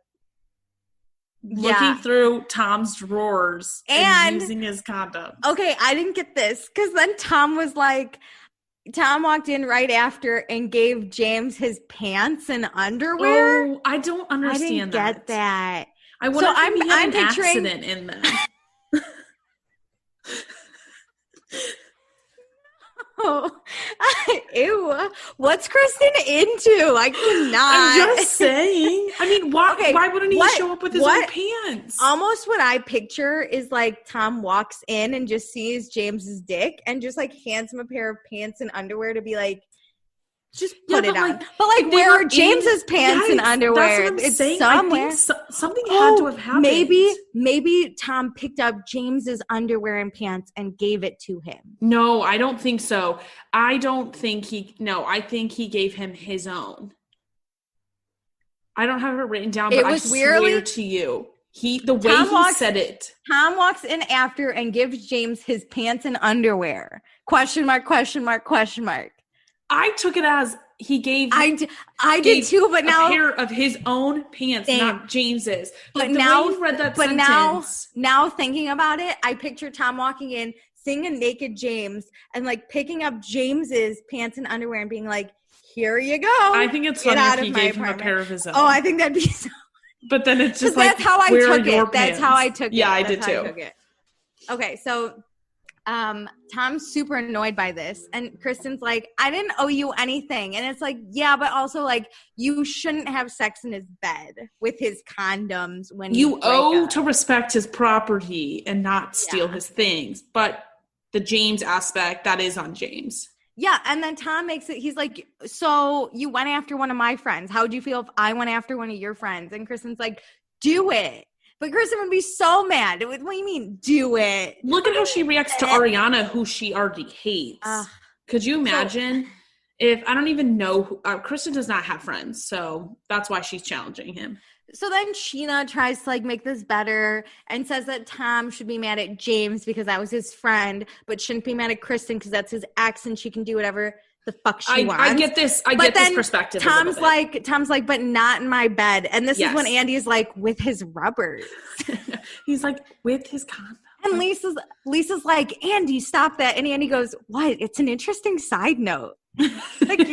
looking through Tom's drawers and using his condom. Okay, I didn't get this because then Tom walked in right after and gave James his pants and underwear. Oh, I don't understand that. I didn't get that. I wonder if I'm picturing an accident in them. Oh, ew. What's Kristen into? I cannot. I'm just saying. I mean, why wouldn't he show up with his own pants? Almost what I picture is like Tom walks in and just sees James's dick and just like hands him a pair of pants and underwear to be like, just put it on. But like, where are James's pants and underwear? That's what I'm saying. Somewhere. I think something had to have happened. Maybe Tom picked up James's underwear and pants and gave it to him. No, I don't think so. I think he gave him his own. I don't have it written down, but I swear to you, the way he said it. Tom walks in after and gives James his pants and underwear. Question mark, question mark, question mark. I took it as he gave. I did too, but now a pair of his own pants, not James's. But now you read that sentence. Now thinking about it, I picture Tom walking in, seeing a naked James, and like picking up James's pants and underwear and being like, "Here you go." I think it's funny if he gave him a pair of his own. Oh, I think that'd be so. But then it's just like, that's how I took it. That's how I took it. Yeah, I did too. Okay, so. Tom's super annoyed by this, and Kristen's like, I didn't owe you anything. And it's like, yeah, but also like, you shouldn't have sex in his bed with his condoms when you owe to respect his property and not steal his things. But the James aspect, that is on James. Yeah, and then Tom makes it, he's like, so you went after one of my friends. How would you feel if I went after one of your friends? And Kristen's like, do it. But Kristen would be so mad. What do you mean, do it? Look at how she reacts to Ariana, who she already hates. Could you imagine if, I don't even know, Kristen does not have friends, so that's why she's challenging him. So then Scheana tries to like make this better and says that Tom should be mad at James because that was his friend, but shouldn't be mad at Kristen because that's his ex and she can do whatever the fuck she wants. I get this. I get this perspective. Tom's like, but not in my bed. And this is when Andy's like, with his rubbers. He's like, with his condom. And Lisa's like, Andy, stop that. And Andy goes, what? It's an interesting side note. Like,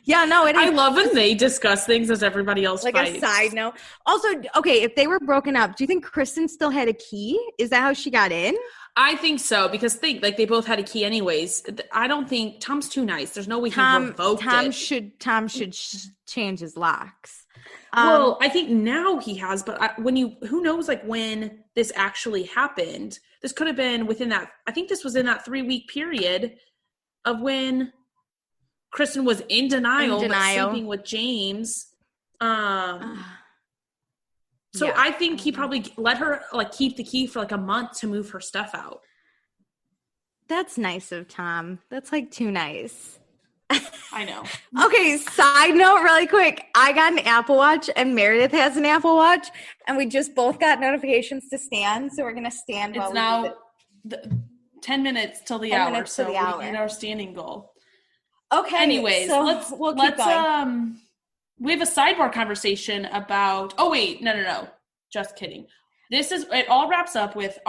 yeah, no, it is. I love when they discuss things as everybody else like fights. A side note. Also, okay, if they were broken up, do you think Kristen still had a key? Is that how she got in? I think so, because they both had a key anyways. I don't think Tom's too nice. There's no way he revoked it. Tom should change his locks. Well, I think now he has, but who knows, like, when this actually happened. This could have been within that, I think this was in that 3-week period of when Kristen was in denial. But sleeping with James. So yeah, I think he probably let her like keep the key for like a month to move her stuff out. That's nice of Tom. That's like too nice. I know. Okay, side note really quick. I got an Apple Watch and Meredith has an Apple Watch and we just both got notifications to stand. So we're going to stand. It's now 10 minutes till the hour. So we hit our standing goal. Okay. Anyways, so let's we have a sidebar conversation about, oh wait, no. Just kidding. It all wraps up with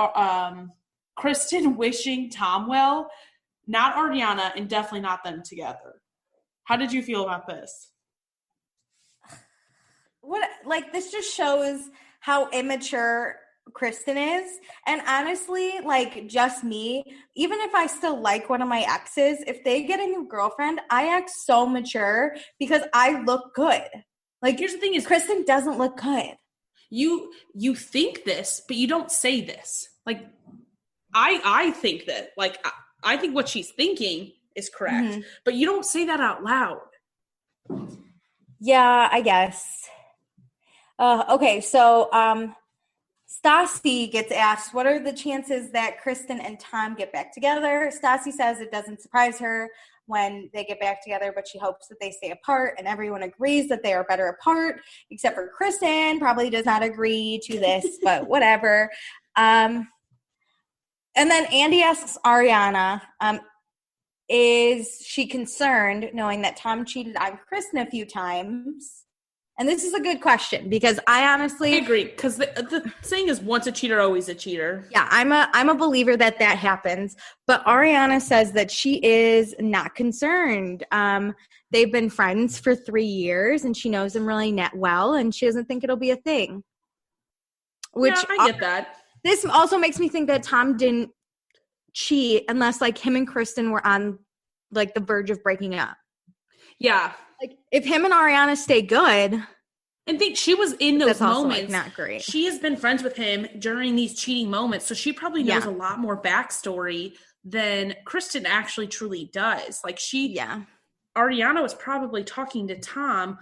Kristen wishing Tom well, not Ariana, and definitely not them together. How did you feel about this? This just shows how immature Kristen is. And honestly, just me, even if I still like one of my exes, if they get a new girlfriend, I act so mature because I look good. Here's the thing is, Kristen doesn't look good. You think this, but you don't say this. I think that, I think what she's thinking is correct, but you don't say that out loud. Yeah, I guess. Okay, so Stassi gets asked, what are the chances that Kristen and Tom get back together? Stassi says it doesn't surprise her when they get back together, but she hopes that they stay apart, and everyone agrees that they are better apart, except for Kristen, probably does not agree to this, but whatever. And then Andy asks Ariana, is she concerned knowing that Tom cheated on Kristen a few times? And this is a good question because I honestly agree, because the saying is once a cheater, always a cheater. Yeah, I'm a believer that happens. But Ariana says that she is not concerned. They've been friends for 3 years, and she knows him really well, and she doesn't think it'll be a thing. Which I get that. This also makes me think that Tom didn't cheat unless him and Kristen were on the verge of breaking up. Yeah. If him and Ariana stay good. I think she was in those moments. Also, not great. She has been friends with him during these cheating moments, so she probably knows a lot more backstory than Kristen actually truly does. Ariana was probably talking to Tom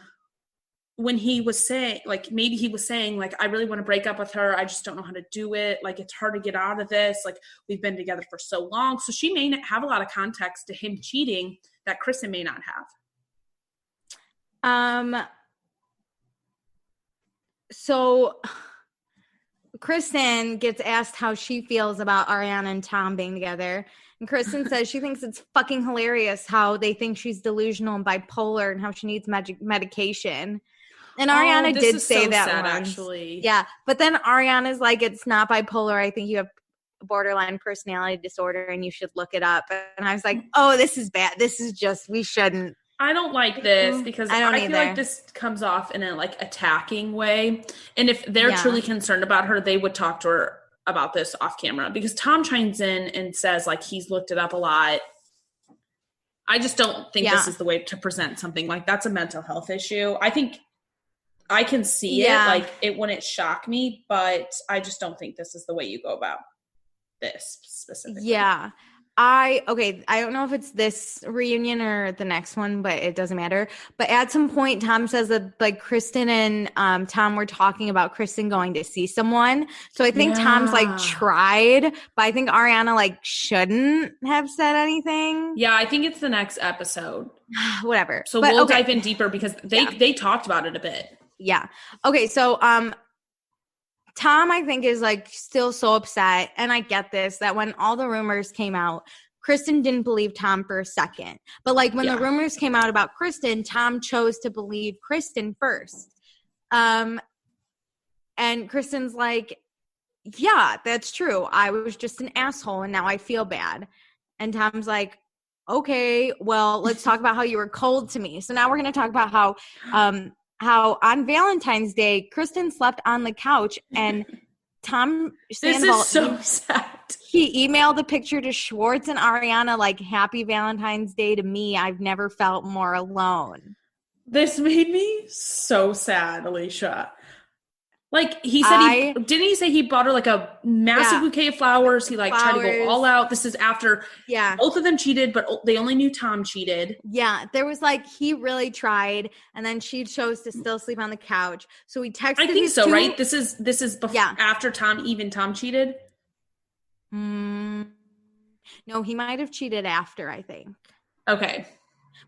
when he was saying, maybe he was saying, I really want to break up with her. I just don't know how to do it. It's hard to get out of this. We've been together for so long. So she may not have a lot of context to him cheating that Kristen may not have. So Kristen gets asked how she feels about Ariana and Tom being together. And Kristen says she thinks it's fucking hilarious how they think she's delusional and bipolar and how she needs medication. And Ariana did say so that once. Actually. Yeah. But then Ariana's it's not bipolar. I think you have borderline personality disorder and you should look it up. And I was like, oh, this is bad. This is just, we shouldn't. I don't like this because I feel like this comes off in a attacking way. And if they're truly concerned about her, they would talk to her about this off camera, because Tom chimes in and says he's looked it up a lot. I just don't think this is the way to present something. That's a mental health issue. I think I can see it. It wouldn't shock me, but I just don't think this is the way you go about this specifically. Yeah. I don't know if it's this reunion or the next one, but it doesn't matter. But at some point, Tom says that Kristen and Tom were talking about Kristen going to see someone. So I think Tom's tried, but I think Ariana shouldn't have said anything. Yeah, I think it's the next episode. Whatever. So we'll dive in deeper because they talked about it a bit. Yeah. Okay. So Tom, I think, is still so upset, and I get this, that when all the rumors came out, Kristen didn't believe Tom for a second. But when the rumors came out about Kristen, Tom chose to believe Kristen first. And Kristen's yeah, that's true. I was just an asshole, and now I feel bad. And Tom's okay, well, let's talk about how you were cold to me. So now we're going to talk about how on Valentine's Day, Kristen slept on the couch, and Tom Sandoval, this is so sad. He emailed the picture to Schwartz and Ariana happy Valentine's Day to me. I've never felt more alone. This made me so sad, Alicia. He said didn't he say he bought her a massive bouquet of flowers? He tried to go all out. This is after both of them cheated, but they only knew Tom cheated. Yeah, there was he really tried, and then she chose to still sleep on the couch. So he texted. I think so, right? This is before after Tom cheated. No, he might have cheated after, I think. Okay.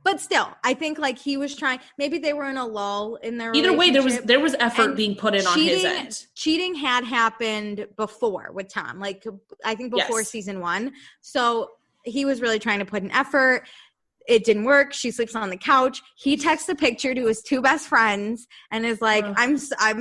But still, I think he was trying. Maybe they were in a lull in their Either way, there was effort being put in on his end. Cheating had happened before with Tom, I think before season 1. So he was really trying to put an effort. It didn't work. She sleeps on the couch. He texts a picture to his two best friends and is like, I'm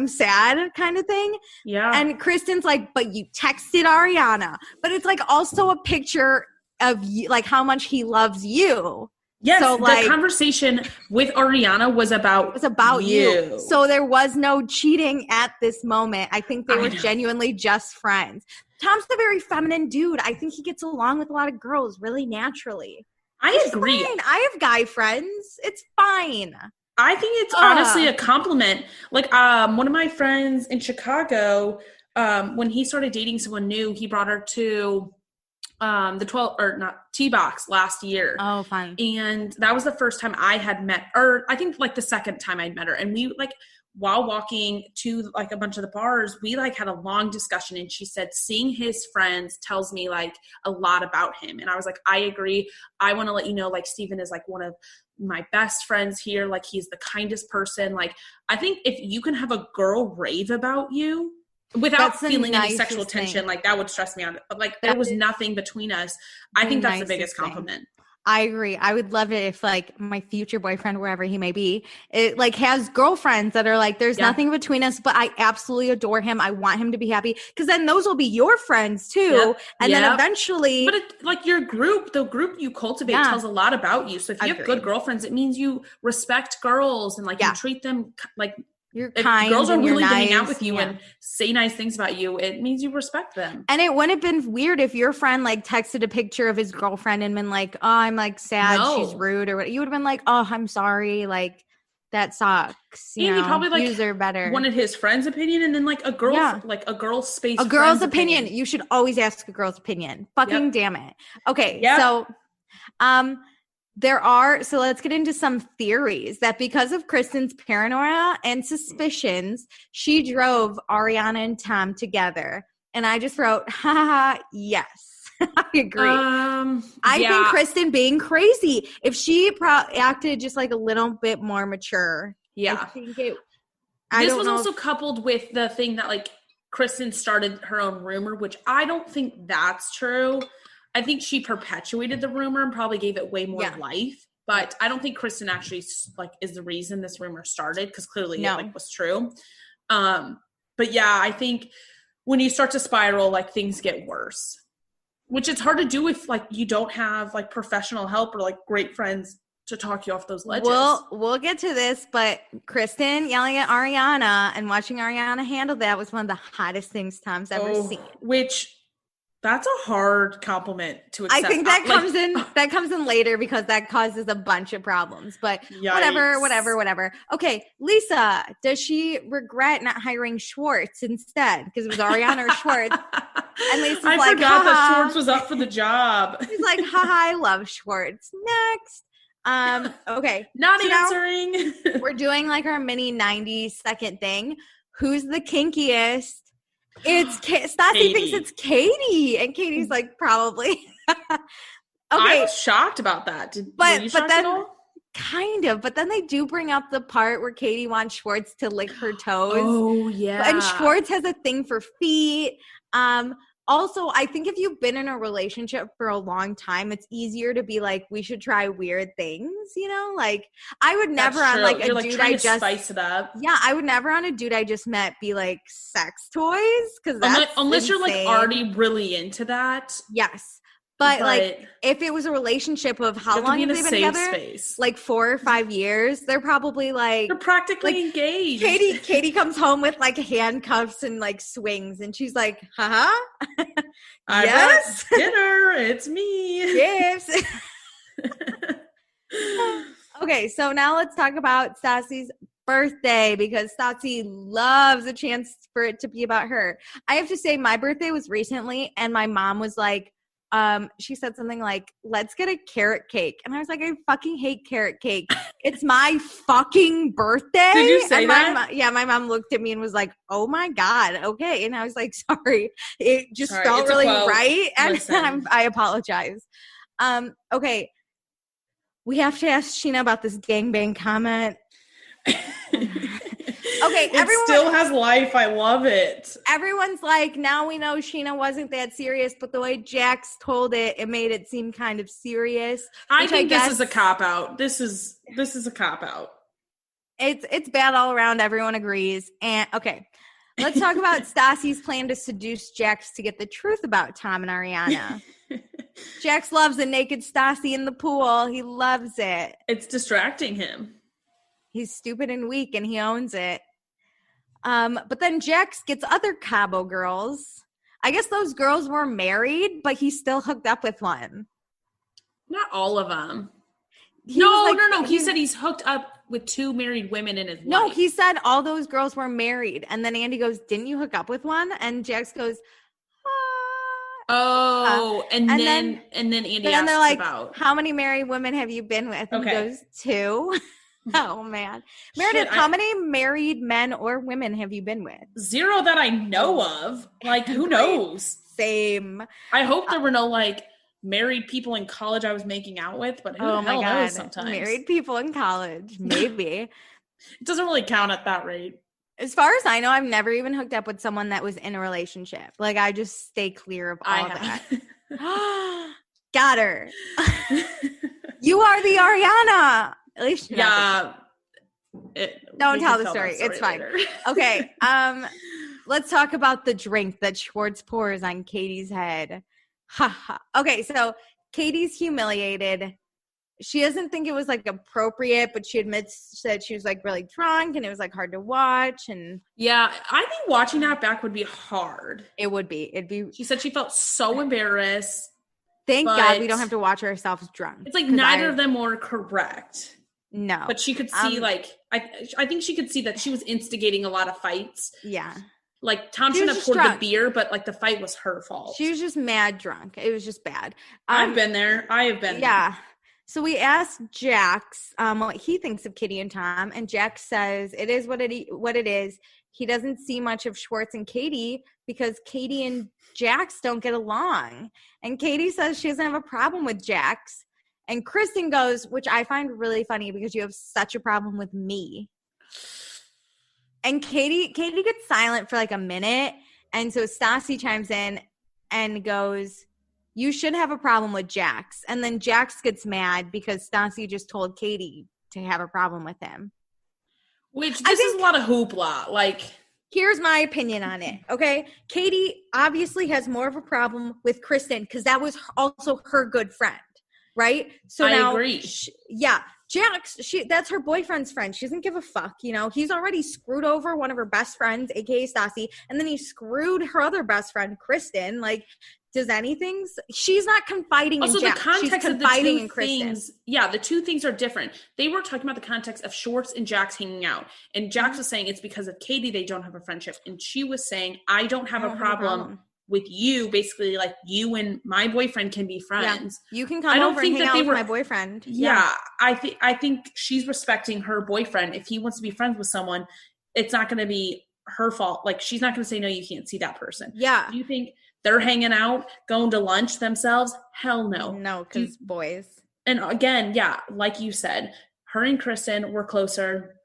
sad kind of thing. Yeah. And Kristen's like, but you texted Ariana. But it's like also a picture of you, like how much he loves you. Yes, so, like, the conversation with Ariana was about you. So there was no cheating at this moment. I think they were genuinely just friends. Tom's a very feminine dude. I think he gets along with a lot of girls really naturally. I agree. Fine. I have guy friends. It's fine. I think it's honestly a compliment. Like one of my friends in Chicago, when he started dating someone new, he brought her to the T-Box last year. Oh, fun. And that was the first time I had met, or I think like the second time I'd met her. And we like, while walking to like a bunch of the bars, we like had a long discussion, and she said, seeing his friends tells me like a lot about him. And I was like, I agree. I want to let you know, like, Steven is like one of my best friends here. Like, he's the kindest person. Like, I think if you can have a girl rave about you without feeling any sexual tension, like that would stress me out. But like there was nothing between us. I think that's the biggest compliment. I agree. I would love it if like my future boyfriend, wherever he may be, it like has girlfriends that are like, there's nothing between us, but I absolutely adore him. I want him to be happy, because then those will be your friends too. And then eventually, but like your group, the group you cultivate tells a lot about you. So if you have good girlfriends, it means you respect girls and like you treat them like you're kind. Girls are willing to hang out with you and say nice things about you. It means you respect them. And it wouldn't have been weird if your friend like texted a picture of his girlfriend and been like, "Oh, I'm like sad, she's rude," or what. You would have been like, "Oh, I'm sorry, like that sucks." You know, he probably like user better wanted his friend's opinion, and then like a girl, like a girl's space, a girl's opinion. You should always ask a girl's opinion. Fucking damn it. Okay, so so let's get into some theories that because of Kristen's paranoia and suspicions, she drove Ariana and Tom together. And I just wrote, haha, yes. I agree. I think Kristen being crazy. If she acted just like a little bit more mature. Yeah. I think this was also coupled with the thing that like Kristen started her own rumor, which I don't think that's true. I think she perpetuated the rumor and probably gave it way more life, but I don't think Kristen actually like is the reason this rumor started, because clearly it like was true. But yeah, I think when you start to spiral, like things get worse, which it's hard to do if like you don't have like professional help or like great friends to talk you off those ledges. We'll get to this, but Kristen yelling at Ariana and watching Ariana handle that was one of the hottest things Tom's ever seen. Which that's a hard compliment to accept. I think that comes in later, because that causes a bunch of problems. But whatever. Okay, Lisa, does she regret not hiring Schwartz instead? Because it was Ariana or Schwartz. And Lisa's I forgot that Schwartz was up for the job. She's like, haha, I love Schwartz. Next. Okay. Not answering. We're doing like our mini 90-second thing. Who's the kinkiest? It's Stassi thinks it's Katie, and Katie's like, probably. Okay, I was shocked about that. Were you shocked at all? Kind of, but then they do bring up the part where Katie wants Schwartz to lick her toes. Oh yeah, and Schwartz has a thing for feet. Also, I think if you've been in a relationship for a long time, it's easier to be like, we should try weird things, you know? Like, I would never on like a dude I just spice it up. Yeah, I would never on a dude I just met be like sex toys, because that's unless you're like already really into that. Yes. But like, if it was a relationship of how long have they been together? Space. Like 4 or 5 years. They're probably like, they're practically engaged. Katie comes home with like handcuffs and like swings, and she's like, haha. Yes, dinner. It's me. Yes. Okay, so now let's talk about Stassi's birthday, because Stassi loves a chance for it to be about her. I have to say, my birthday was recently, and my mom was like, she said something like, let's get a carrot cake. And I was like, I fucking hate carrot cake. It's my fucking birthday. Did you say that? My mom looked at me and was like, oh my God. Okay. And I was like, sorry. It just felt really right. And I apologize. Okay. We have to ask Scheana about this gangbang comment. Okay, it still has life. I love it. Everyone's like, now we know Scheana wasn't that serious, but the way Jax told it, it made it seem kind of serious. I think this is a cop-out. This is a cop-out. It's bad all around. Everyone agrees. And okay, let's talk about Stassi's plan to seduce Jax to get the truth about Tom and Ariana. Jax loves a naked Stassi in the pool. He loves it. It's distracting him. He's stupid and weak, and he owns it. But then Jax gets other Cabo girls. I guess those girls were married, but he still hooked up with one. Not all of them. No. He said he's hooked up with 2 married women in his life. No, he said all those girls were married. And then Andy goes, didn't you hook up with one? And Jax goes, and then Andy asks they're like, about how many married women have you been with? And he goes, 2. Oh man. Meredith, how many married men or women have you been with? 0 that I know of. Like, who knows? Same. I hope there were no like married people in college I was making out with, but who the hell knows sometimes. Married people in college, maybe. It doesn't really count at that rate. As far as I know, I've never even hooked up with someone that was in a relationship. Like, I just stay clear of all that. Got her. You are the Ariana. At least don't tell the story. It's fine. Okay. Let's talk about the drink that Schwartz pours on Katie's head. Okay, so Katie's humiliated. She doesn't think it was like appropriate, but she admits that she was like really drunk and it was like hard to watch. And yeah, I think watching that back would be hard. It would be. It'd be. She said she felt so embarrassed. Thank God we don't have to watch ourselves drunk. It's like neither of them were correct. No, but she could see like I think she could see that she was instigating a lot of fights. Yeah. Like, Tom shouldn't have poured the beer, but, like, the fight was her fault. She was just mad drunk. It was just bad. I've been there. I have been there. Yeah. So we asked Jax what he thinks of Katie and Tom, and Jax says it is what it is. He doesn't see much of Schwartz and Katie because Katie and Jax don't get along. And Katie says she doesn't have a problem with Jax. And Kristen goes, which I find really funny because you have such a problem with me. And Katie gets silent for like a minute. And so Stassi chimes in and goes, you should have a problem with Jax. And then Jax gets mad because Stassi just told Katie to have a problem with him. Which, this is a lot of hoopla. Like, here's my opinion on it, okay? Katie obviously has more of a problem with Kristen because that was also her good friend, right? So I agree. Jax, that's her boyfriend's friend. She doesn't give a fuck, you know. He's already screwed over one of her best friends, aka Stassi, and then he screwed her other best friend, Kristen. Like, she's not confiding in Jax. She's confiding in Kristen. The 2 things are different. They were talking about the context of Schwartz and Jax hanging out. And Jax was saying it's because of Katie they don't have a friendship. And she was saying, I don't have a problem with you. Basically, like, you and my boyfriend can be friends. Yeah. You can come over and hang out with my boyfriend. Yeah. I think she's respecting her boyfriend. If he wants to be friends with someone, it's not going to be her fault. Like, she's not going to say, no, you can't see that person. Yeah. Do you think they're hanging out, going to lunch themselves? Hell no. No, because boys. And again, like you said, her and Kristen were closer.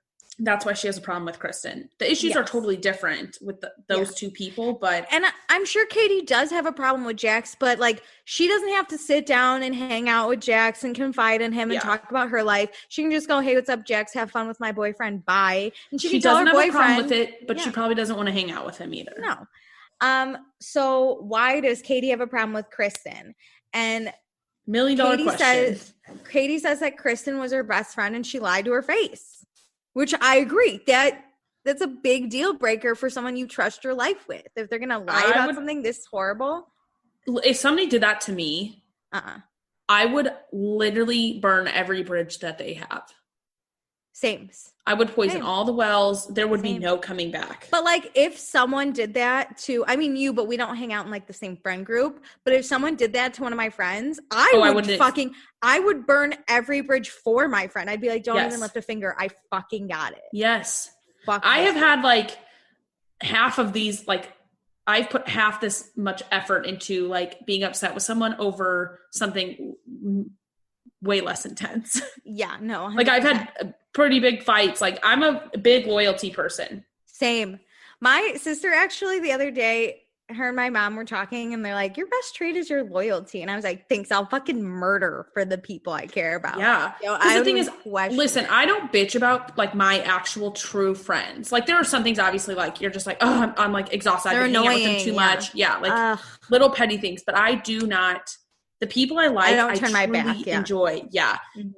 That's why she has a problem with Kristen. The issues are totally different with those 2 people, but... And I'm sure Katie does have a problem with Jax, but, like, she doesn't have to sit down and hang out with Jax and confide in him and talk about her life. She can just go, hey, what's up, Jax? Have fun with my boyfriend. Bye. And she can tell her boyfriend... She doesn't have a problem with it, but she probably doesn't want to hang out with him either. No. So why does Katie have a problem with Kristen? And $1 million question. Katie says that Kristen was her best friend and she lied to her face. Which I agree. That's a big deal breaker for someone you trust your life with. If they're going to lie about something this horrible. If somebody did that to me, I would literally burn every bridge that they have. Same. I would poison all the wells. There would be no coming back. But, like, if someone did that to, I mean, but we don't hang out in, like, the same friend group. But if someone did that to one of my friends, I would burn every bridge for my friend. I'd be like, don't even lift a finger. I fucking got it. Yes. I have had, like, half of these, like, I've put half this much effort into, like, being upset with someone over something way less intense. Yeah, no. 100%. Like, I've had pretty big fights. Like, I'm a big loyalty person. Same. My sister actually the other day, her and my mom were talking and they're like, your best trait is your loyalty. And I was like, thanks. I'll fucking murder for the people I care about. Yeah. Because the thing is, listen, I don't bitch about like my actual true friends. Like, there are some things obviously like you're just like, oh, I'm like exhausted. I've been hanging out with them too much. Yeah. Like little petty things. But I do not, the people I like, I turn my back. Enjoy. Yeah. Mm-hmm.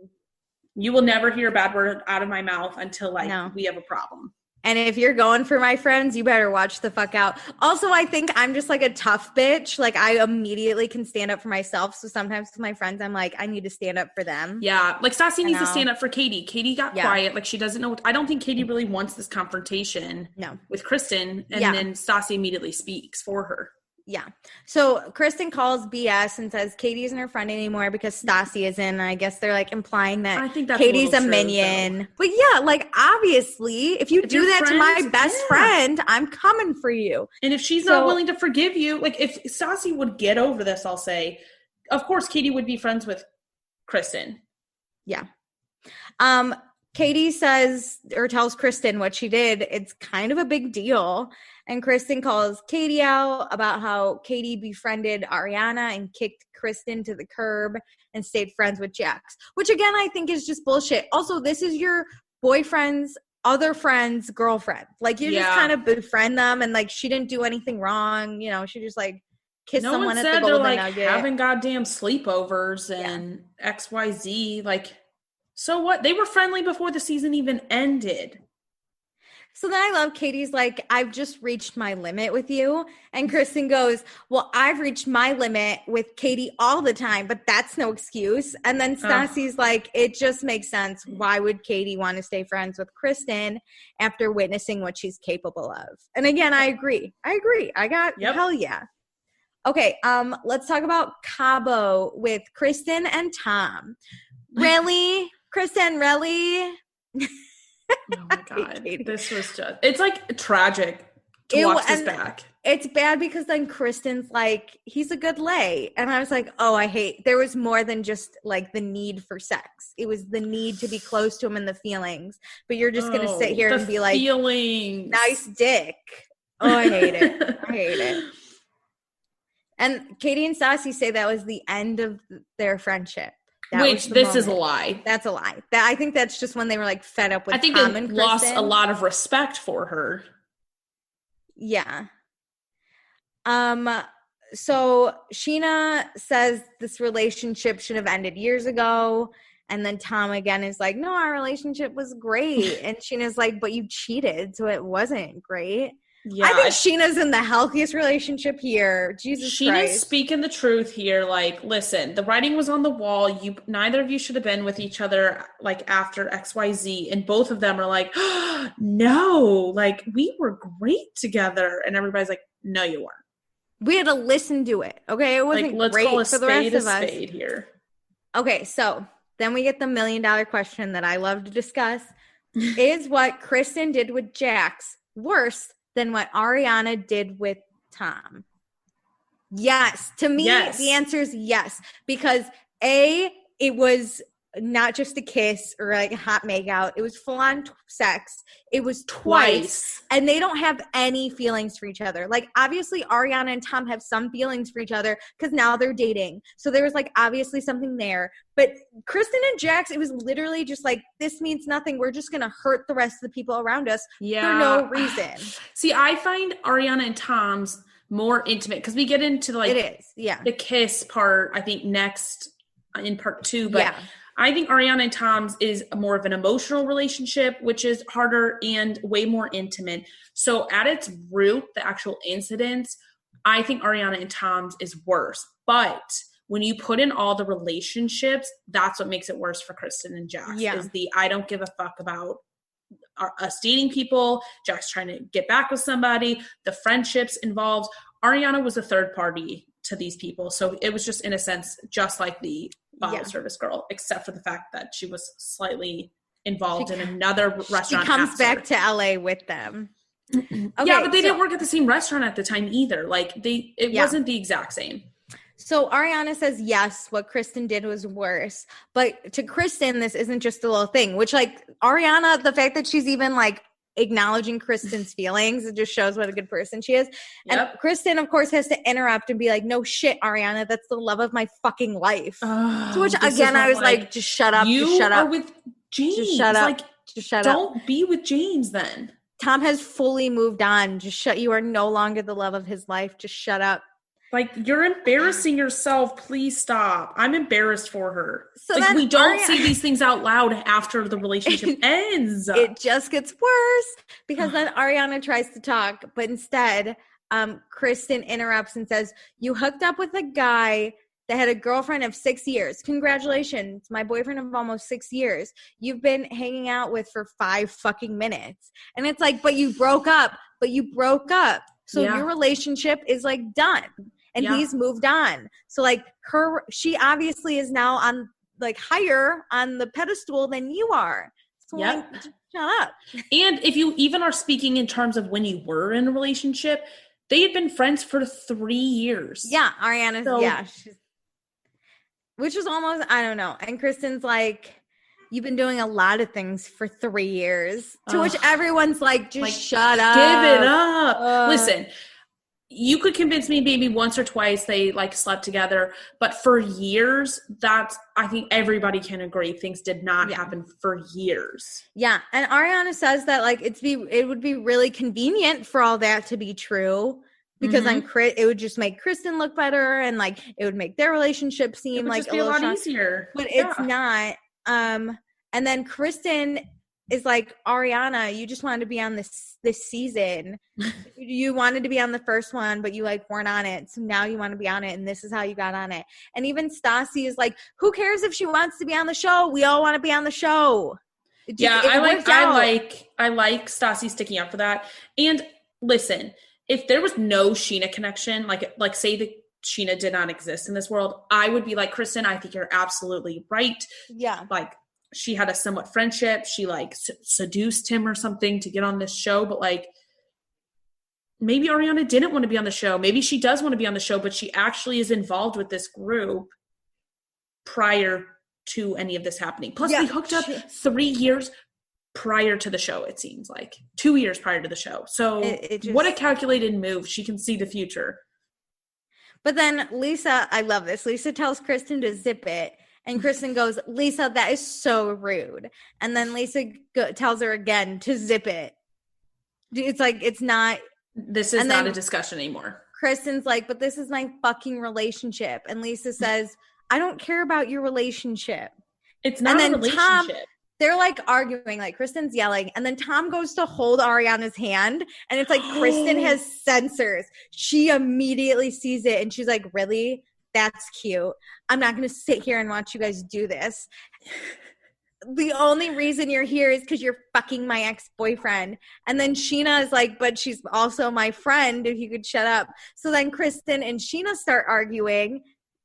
You will never hear a bad word out of my mouth until like we have a problem. And if you're going for my friends, you better watch the fuck out. Also, I think I'm just like a tough bitch. Like, I immediately can stand up for myself. So sometimes with my friends, I'm like, I need to stand up for them. Yeah. Like, Stassi needs to stand up for Katie. Katie got quiet. Like, she doesn't know. I don't think Katie really wants this confrontation with Kristen. And then Stassi immediately speaks for her. Yeah. So Kristen calls BS and says Katie isn't her friend anymore because Stassi is in. I guess they're like implying that I think that's Katie's a minion. Though. But yeah, like obviously, if you do that to my best friend, I'm coming for you. And if she's not willing to forgive you, like if Stassi would get over this, I'll say, of course, Katie would be friends with Kristen. Yeah. Katie says or tells Kristen what she did. It's kind of a big deal. And Kristen calls Katie out about how Katie befriended Ariana and kicked Kristen to the curb and stayed friends with Jax, which again, I think is just bullshit. Also, this is your boyfriend's other friend's girlfriend. Like, you just kind of befriend them and like, she didn't do anything wrong. You know, she just like kissed someone at the Golden like Nugget. Having goddamn sleepovers and XYZ. Like, so what? They were friendly before the season even ended. So then I love Katie's like, I've just reached my limit with you. And Kristen goes, well, I've reached my limit with Katie all the time, but that's no excuse. And then Stassi's like, it just makes sense. Why would Katie want to stay friends with Kristen after witnessing what she's capable of? And again, I agree. I got hell yeah. Okay, let's talk about Cabo with Kristen and Tom. Really? Kristen, really? Oh my God. This was just, it's like tragic to watch this back. It's bad because then Kristen's like, he's a good lay. And I was like, there was more than just like the need for sex. It was the need to be close to him and the feelings. But you're just going to sit here and be like, nice dick. Oh, I hate it. I hate it. And Katie and Stassi say that was the end of their friendship. Which this is a lie. That's a lie. I think that's just when they were like fed up with Tom and Kristen. I think they lost a lot of respect for her. Yeah. So Scheana says this relationship should have ended years ago. And then Tom again is like, no, our relationship was great. And Sheena's like, but you cheated, so it wasn't great. Yeah, I think Sheena's in the healthiest relationship here. Jesus Christ. Sheena's speaking the truth here. Like, listen, the writing was on the wall. Neither of you should have been with each other, like, after XYZ. And both of them are like, oh, no, like, we were great together. And everybody's like, no, you weren't. We had to listen to it, okay? It wasn't like, great for the rest of us. Spade here. Okay, so then we get the $1 million question that I love to discuss. Is what Kristen did with Jax worse than what Ariana did with Tom? Yes. To me, the answer is yes. Because it was not just a kiss or like a hot makeout. It was full-on sex. It was twice. And they don't have any feelings for each other. Like, obviously, Ariana and Tom have some feelings for each other because now they're dating. So there was, like, obviously something there. But Kristen and Jax, it was literally just like, this means nothing. We're just going to hurt the rest of the people around us for no reason. See, I find Ariana and Tom's more intimate because we get into, like, it is. Yeah. The kiss part, I think, next in part 2. But I think Ariana and Tom's is more of an emotional relationship, which is harder and way more intimate. So at its root, the actual incidents, I think Ariana and Tom's is worse. But when you put in all the relationships, that's what makes it worse for Kristen and Jax. Is the I don't give a fuck about us dating people, Jax trying to get back with somebody, the friendships involved. Ariana was a third party to these people. So it was just, in a sense, just like the bottle service girl, except for the fact that she was slightly involved in another restaurant. She comes back to LA with them. Okay, but they didn't work at the same restaurant at the time either. Like, it wasn't the exact same. So Ariana says, yes, what Kristen did was worse. But to Kristen, this isn't just a little thing, which like Ariana, the fact that she's even like acknowledging Kristen's feelings, it just shows what a good person she is. Yep. And Kristen, of course, has to interrupt and be like, no shit, Ariana, that's the love of my fucking life. To which again, I was like, just shut up. You just shut up. are with James. Just shut up. Like, just shut up. Don't be with James then. Tom has fully moved on. Just shut. You are no longer the love of his life. Just shut up. Like, you're embarrassing yourself. Please stop. I'm embarrassed for her. So like, we don't say these things out loud after the relationship ends. It just gets worse because then Ariana tries to talk, but instead, Kristen interrupts and says, you hooked up with a guy that had a girlfriend of 6 years. Congratulations, my boyfriend of almost 6 years. You've been hanging out with for 5 fucking minutes. And it's like, but you broke up. So your relationship is like done. And he's moved on. So like she obviously is now on like higher on the pedestal than you are. So like, shut up. And if you even are speaking in terms of when you were in a relationship, they had been friends for 3 years. Yeah, Ariana's, which is almost, I don't know. And Kristen's like, you've been doing a lot of things for 3 years. To which everyone's like, just shut up. Give it up. Listen. You could convince me maybe once or twice they like slept together, but for years, I think everybody can agree things did not happen for years. Yeah. And Ariana says that like it would be really convenient for all that to be true because then it would just make Kristen look better and like it would make their relationship seem like a lot easier. But it's not. And then Kristen is like, Ariana, you just wanted to be on this season. You wanted to be on the first one, but you like weren't on it. So now you want to be on it, and this is how you got on it. And even Stassi is like, who cares if she wants to be on the show? We all want to be on the show. I like Stassi sticking up for that. And listen, if there was no Scheana connection, like say that Scheana did not exist in this world, I would be like, Kristen, I think you're absolutely right. Yeah. Like, she had a somewhat friendship. She like seduced him or something to get on this show. But like, maybe Ariana didn't want to be on the show. Maybe she does want to be on the show, but she actually is involved with this group prior to any of this happening. Plus they hooked up 3 years prior to the show. It seems like 2 years prior to the show. So what a calculated move. She can see the future. But then Lisa, I love this. Lisa tells Kristen to zip it. And Kristen goes, Lisa, that is so rude. And then Lisa tells her again to zip it. It's like, it's not. This is not a discussion anymore. Kristen's like, but this is my fucking relationship. And Lisa says, I don't care about your relationship. It's not a relationship. Tom, they're like arguing, like Kristen's yelling. And then Tom goes to hold Ariana's hand. And it's like Kristen has sensors. She immediately sees it. And she's like, really? That's cute. I'm not going to sit here and watch you guys do this. The only reason you're here is because you're fucking my ex-boyfriend. And then Scheana is like, but she's also my friend, if you could shut up. So then Kristen and Scheana start arguing.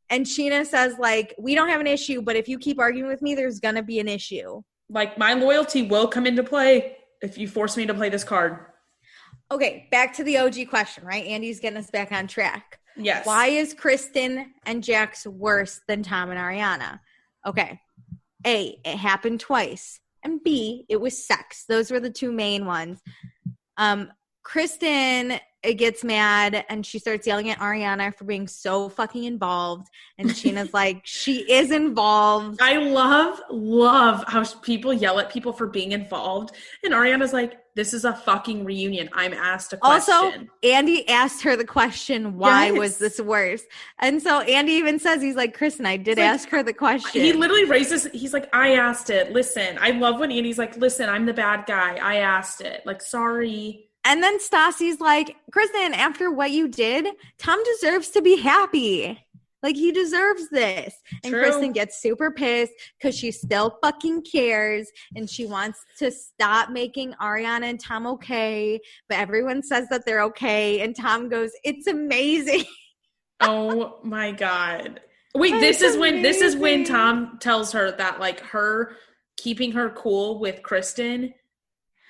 And Scheana says, like, we don't have an issue, but if you keep arguing with me, there's going to be an issue. Like, my loyalty will come into play if you force me to play this card. Okay, back to the OG question, right? Andy's getting us back on track. Yes. Why is Kristen and Jax worse than Tom and Ariana? Okay. A, it happened twice. And B, it was sex. Those were the two main ones. Kristen gets mad and she starts yelling at Ariana for being so fucking involved. And Scheana's like, she is involved. I love how people yell at people for being involved. And Ariana's like, this is a fucking reunion. I'm asked a question. Also, Andy asked her the question, why was this worse? And so Andy even says, he's like, Kristen, I did ask her the question. He literally raises, he's like, I asked it. Listen, I love when Andy's like, listen, I'm the bad guy. I asked it. Like, sorry. And then Stassi's like, Kristen, after what you did, Tom deserves to be happy. Like, he deserves this. And True. Kristen gets super pissed because she still fucking cares. And she wants to stop making Ariana and Tom okay. But everyone says that they're okay. And Tom goes, it's amazing. Oh, my God. Wait, this is when Tom tells her that, like, her keeping her cool with Kristen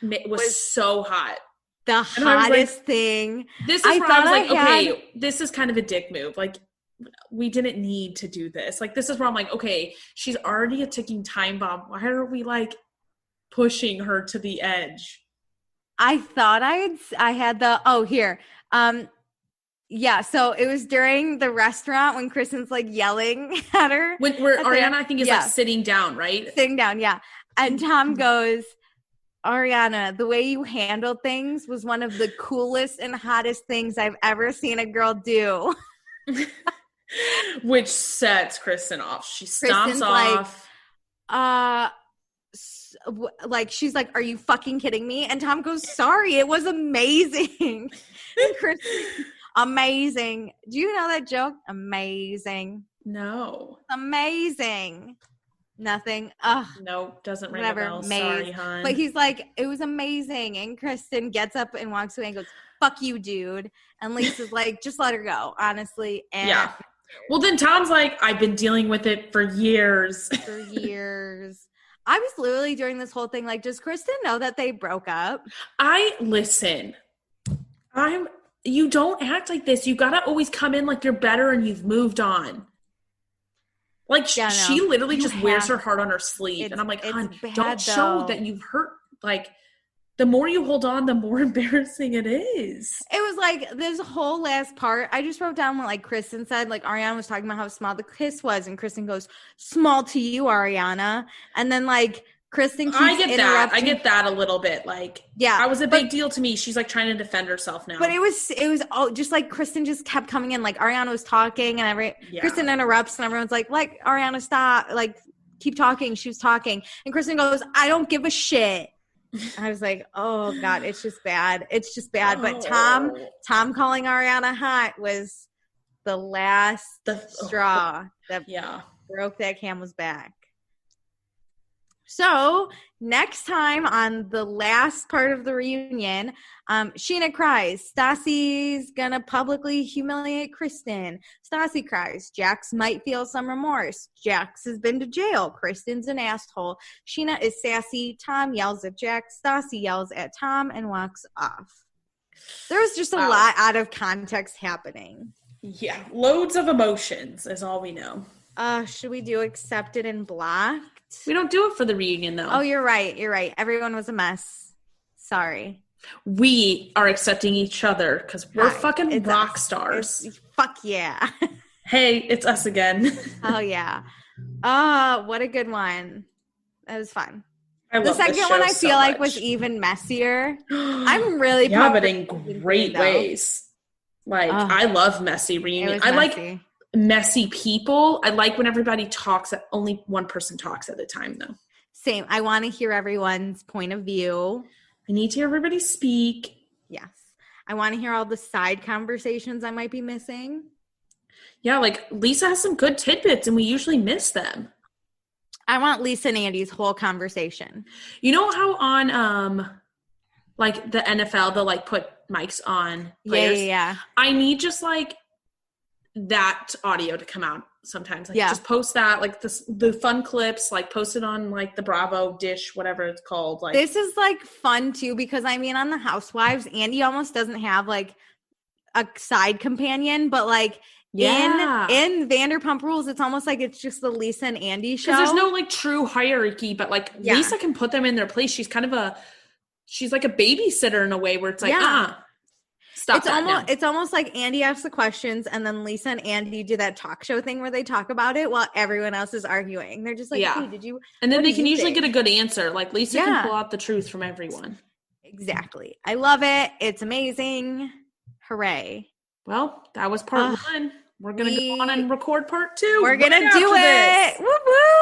was so hot. The hottest thing. This is where I was like, okay, this is kind of a dick move. Like, we didn't need to do this. Like, this is where I'm like, okay, she's already a ticking time bomb. Why are we like pushing her to the edge? I thought I had the, here. Yeah, so it was during the restaurant when Kristen's like yelling at her. Where Ariana, I think, is like sitting down, right? Sitting down, yeah. And Tom goes, Ariana, the way you handled things was one of the coolest and hottest things I've ever seen a girl do. Which sets Kristen off. She stomps off. Like, she's like, are you fucking kidding me? And Tom goes, sorry, it was amazing. And Kristen, amazing. Do you know that joke? Amazing. No. Amazing. Nothing. Ugh. No, doesn't ring a bell. Sorry, hon. But he's like, it was amazing. And Kristen gets up and walks away and goes, fuck you, dude. And Lisa's like, just let her go, honestly. And yeah. Well, then Tom's like, I've been dealing with it for years. For years. I was literally during this whole thing like, does Kristen know that they broke up? You don't act like this. You gotta always come in like you're better and you've moved on. Like, she literally just wears her heart on her sleeve. And I'm like, hon, don't show that you've hurt. Like, the more you hold on, the more embarrassing it is. It was like this whole last part. I just wrote down what like Kristen said. Like, Ariana was talking about how small the kiss was. And Kristen goes, small to you, Ariana. And then like Kristen keeps interrupting. I get that a little bit. Like, yeah, that was a big deal to me. She's like trying to defend herself now. But it was all just like Kristen just kept coming in. Like, Ariana was talking and Kristen interrupts and everyone's like Ariana, stop. Like, keep talking. She was talking. And Kristen goes, I don't give a shit. I was like, oh God, it's just bad. It's just bad. Oh. But Tom calling Ariana hot was the last straw that broke that camel's back. So next time on the last part of the reunion, Scheana cries. Stassi's gonna publicly humiliate Kristen. Stassi cries. Jax might feel some remorse. Jax has been to jail. Kristen's an asshole. Scheana is sassy. Tom yells at Jax. Stassi yells at Tom and walks off. There was just a lot out of context happening. Yeah, loads of emotions is all we know. Should we do accepted and blocked? We don't do it for the reunion, though. Oh, you're right. Everyone was a mess. Sorry. We are accepting each other because we're fucking rock stars. Fuck yeah. Hey, it's us again. Oh, yeah. Oh, what a good one. That was fun. The second one I feel like was even messier. I'm really but in great ways. Like, I love messy reunions. I like messy people. I like when everybody talks. Only one person talks at a time, though. Same. I want to hear everyone's point of view. I need to hear everybody speak. Yes. I want to hear all the side conversations I might be missing. Yeah, like Lisa has some good tidbits and we usually miss them. I want Lisa and Andy's whole conversation. You know how on like the NFL they'll like put mics on players? Yeah. I need just like that audio to come out sometimes. Like, just post that, like the fun clips, like post it on like the Bravo dish, whatever it's called. Like, this is like fun too because I mean on the Housewives, Andy almost doesn't have like a side companion, but like in Vanderpump Rules, it's almost like it's just the Lisa and Andy show. Because there's no like true hierarchy, but like Lisa can put them in their place. She's kind of she's like a babysitter in a way where it's like stop. It's almost like Andy asks the questions and then Lisa and Andy do that talk show thing where they talk about it while everyone else is arguing. They're just like, hey, did you? And then they can usually get a good answer. Like Lisa can pull out the truth from everyone. Exactly. I love it. It's amazing. Hooray. Well, that was part one. We're going to go on and record part two. We're going to do it. Woo woo.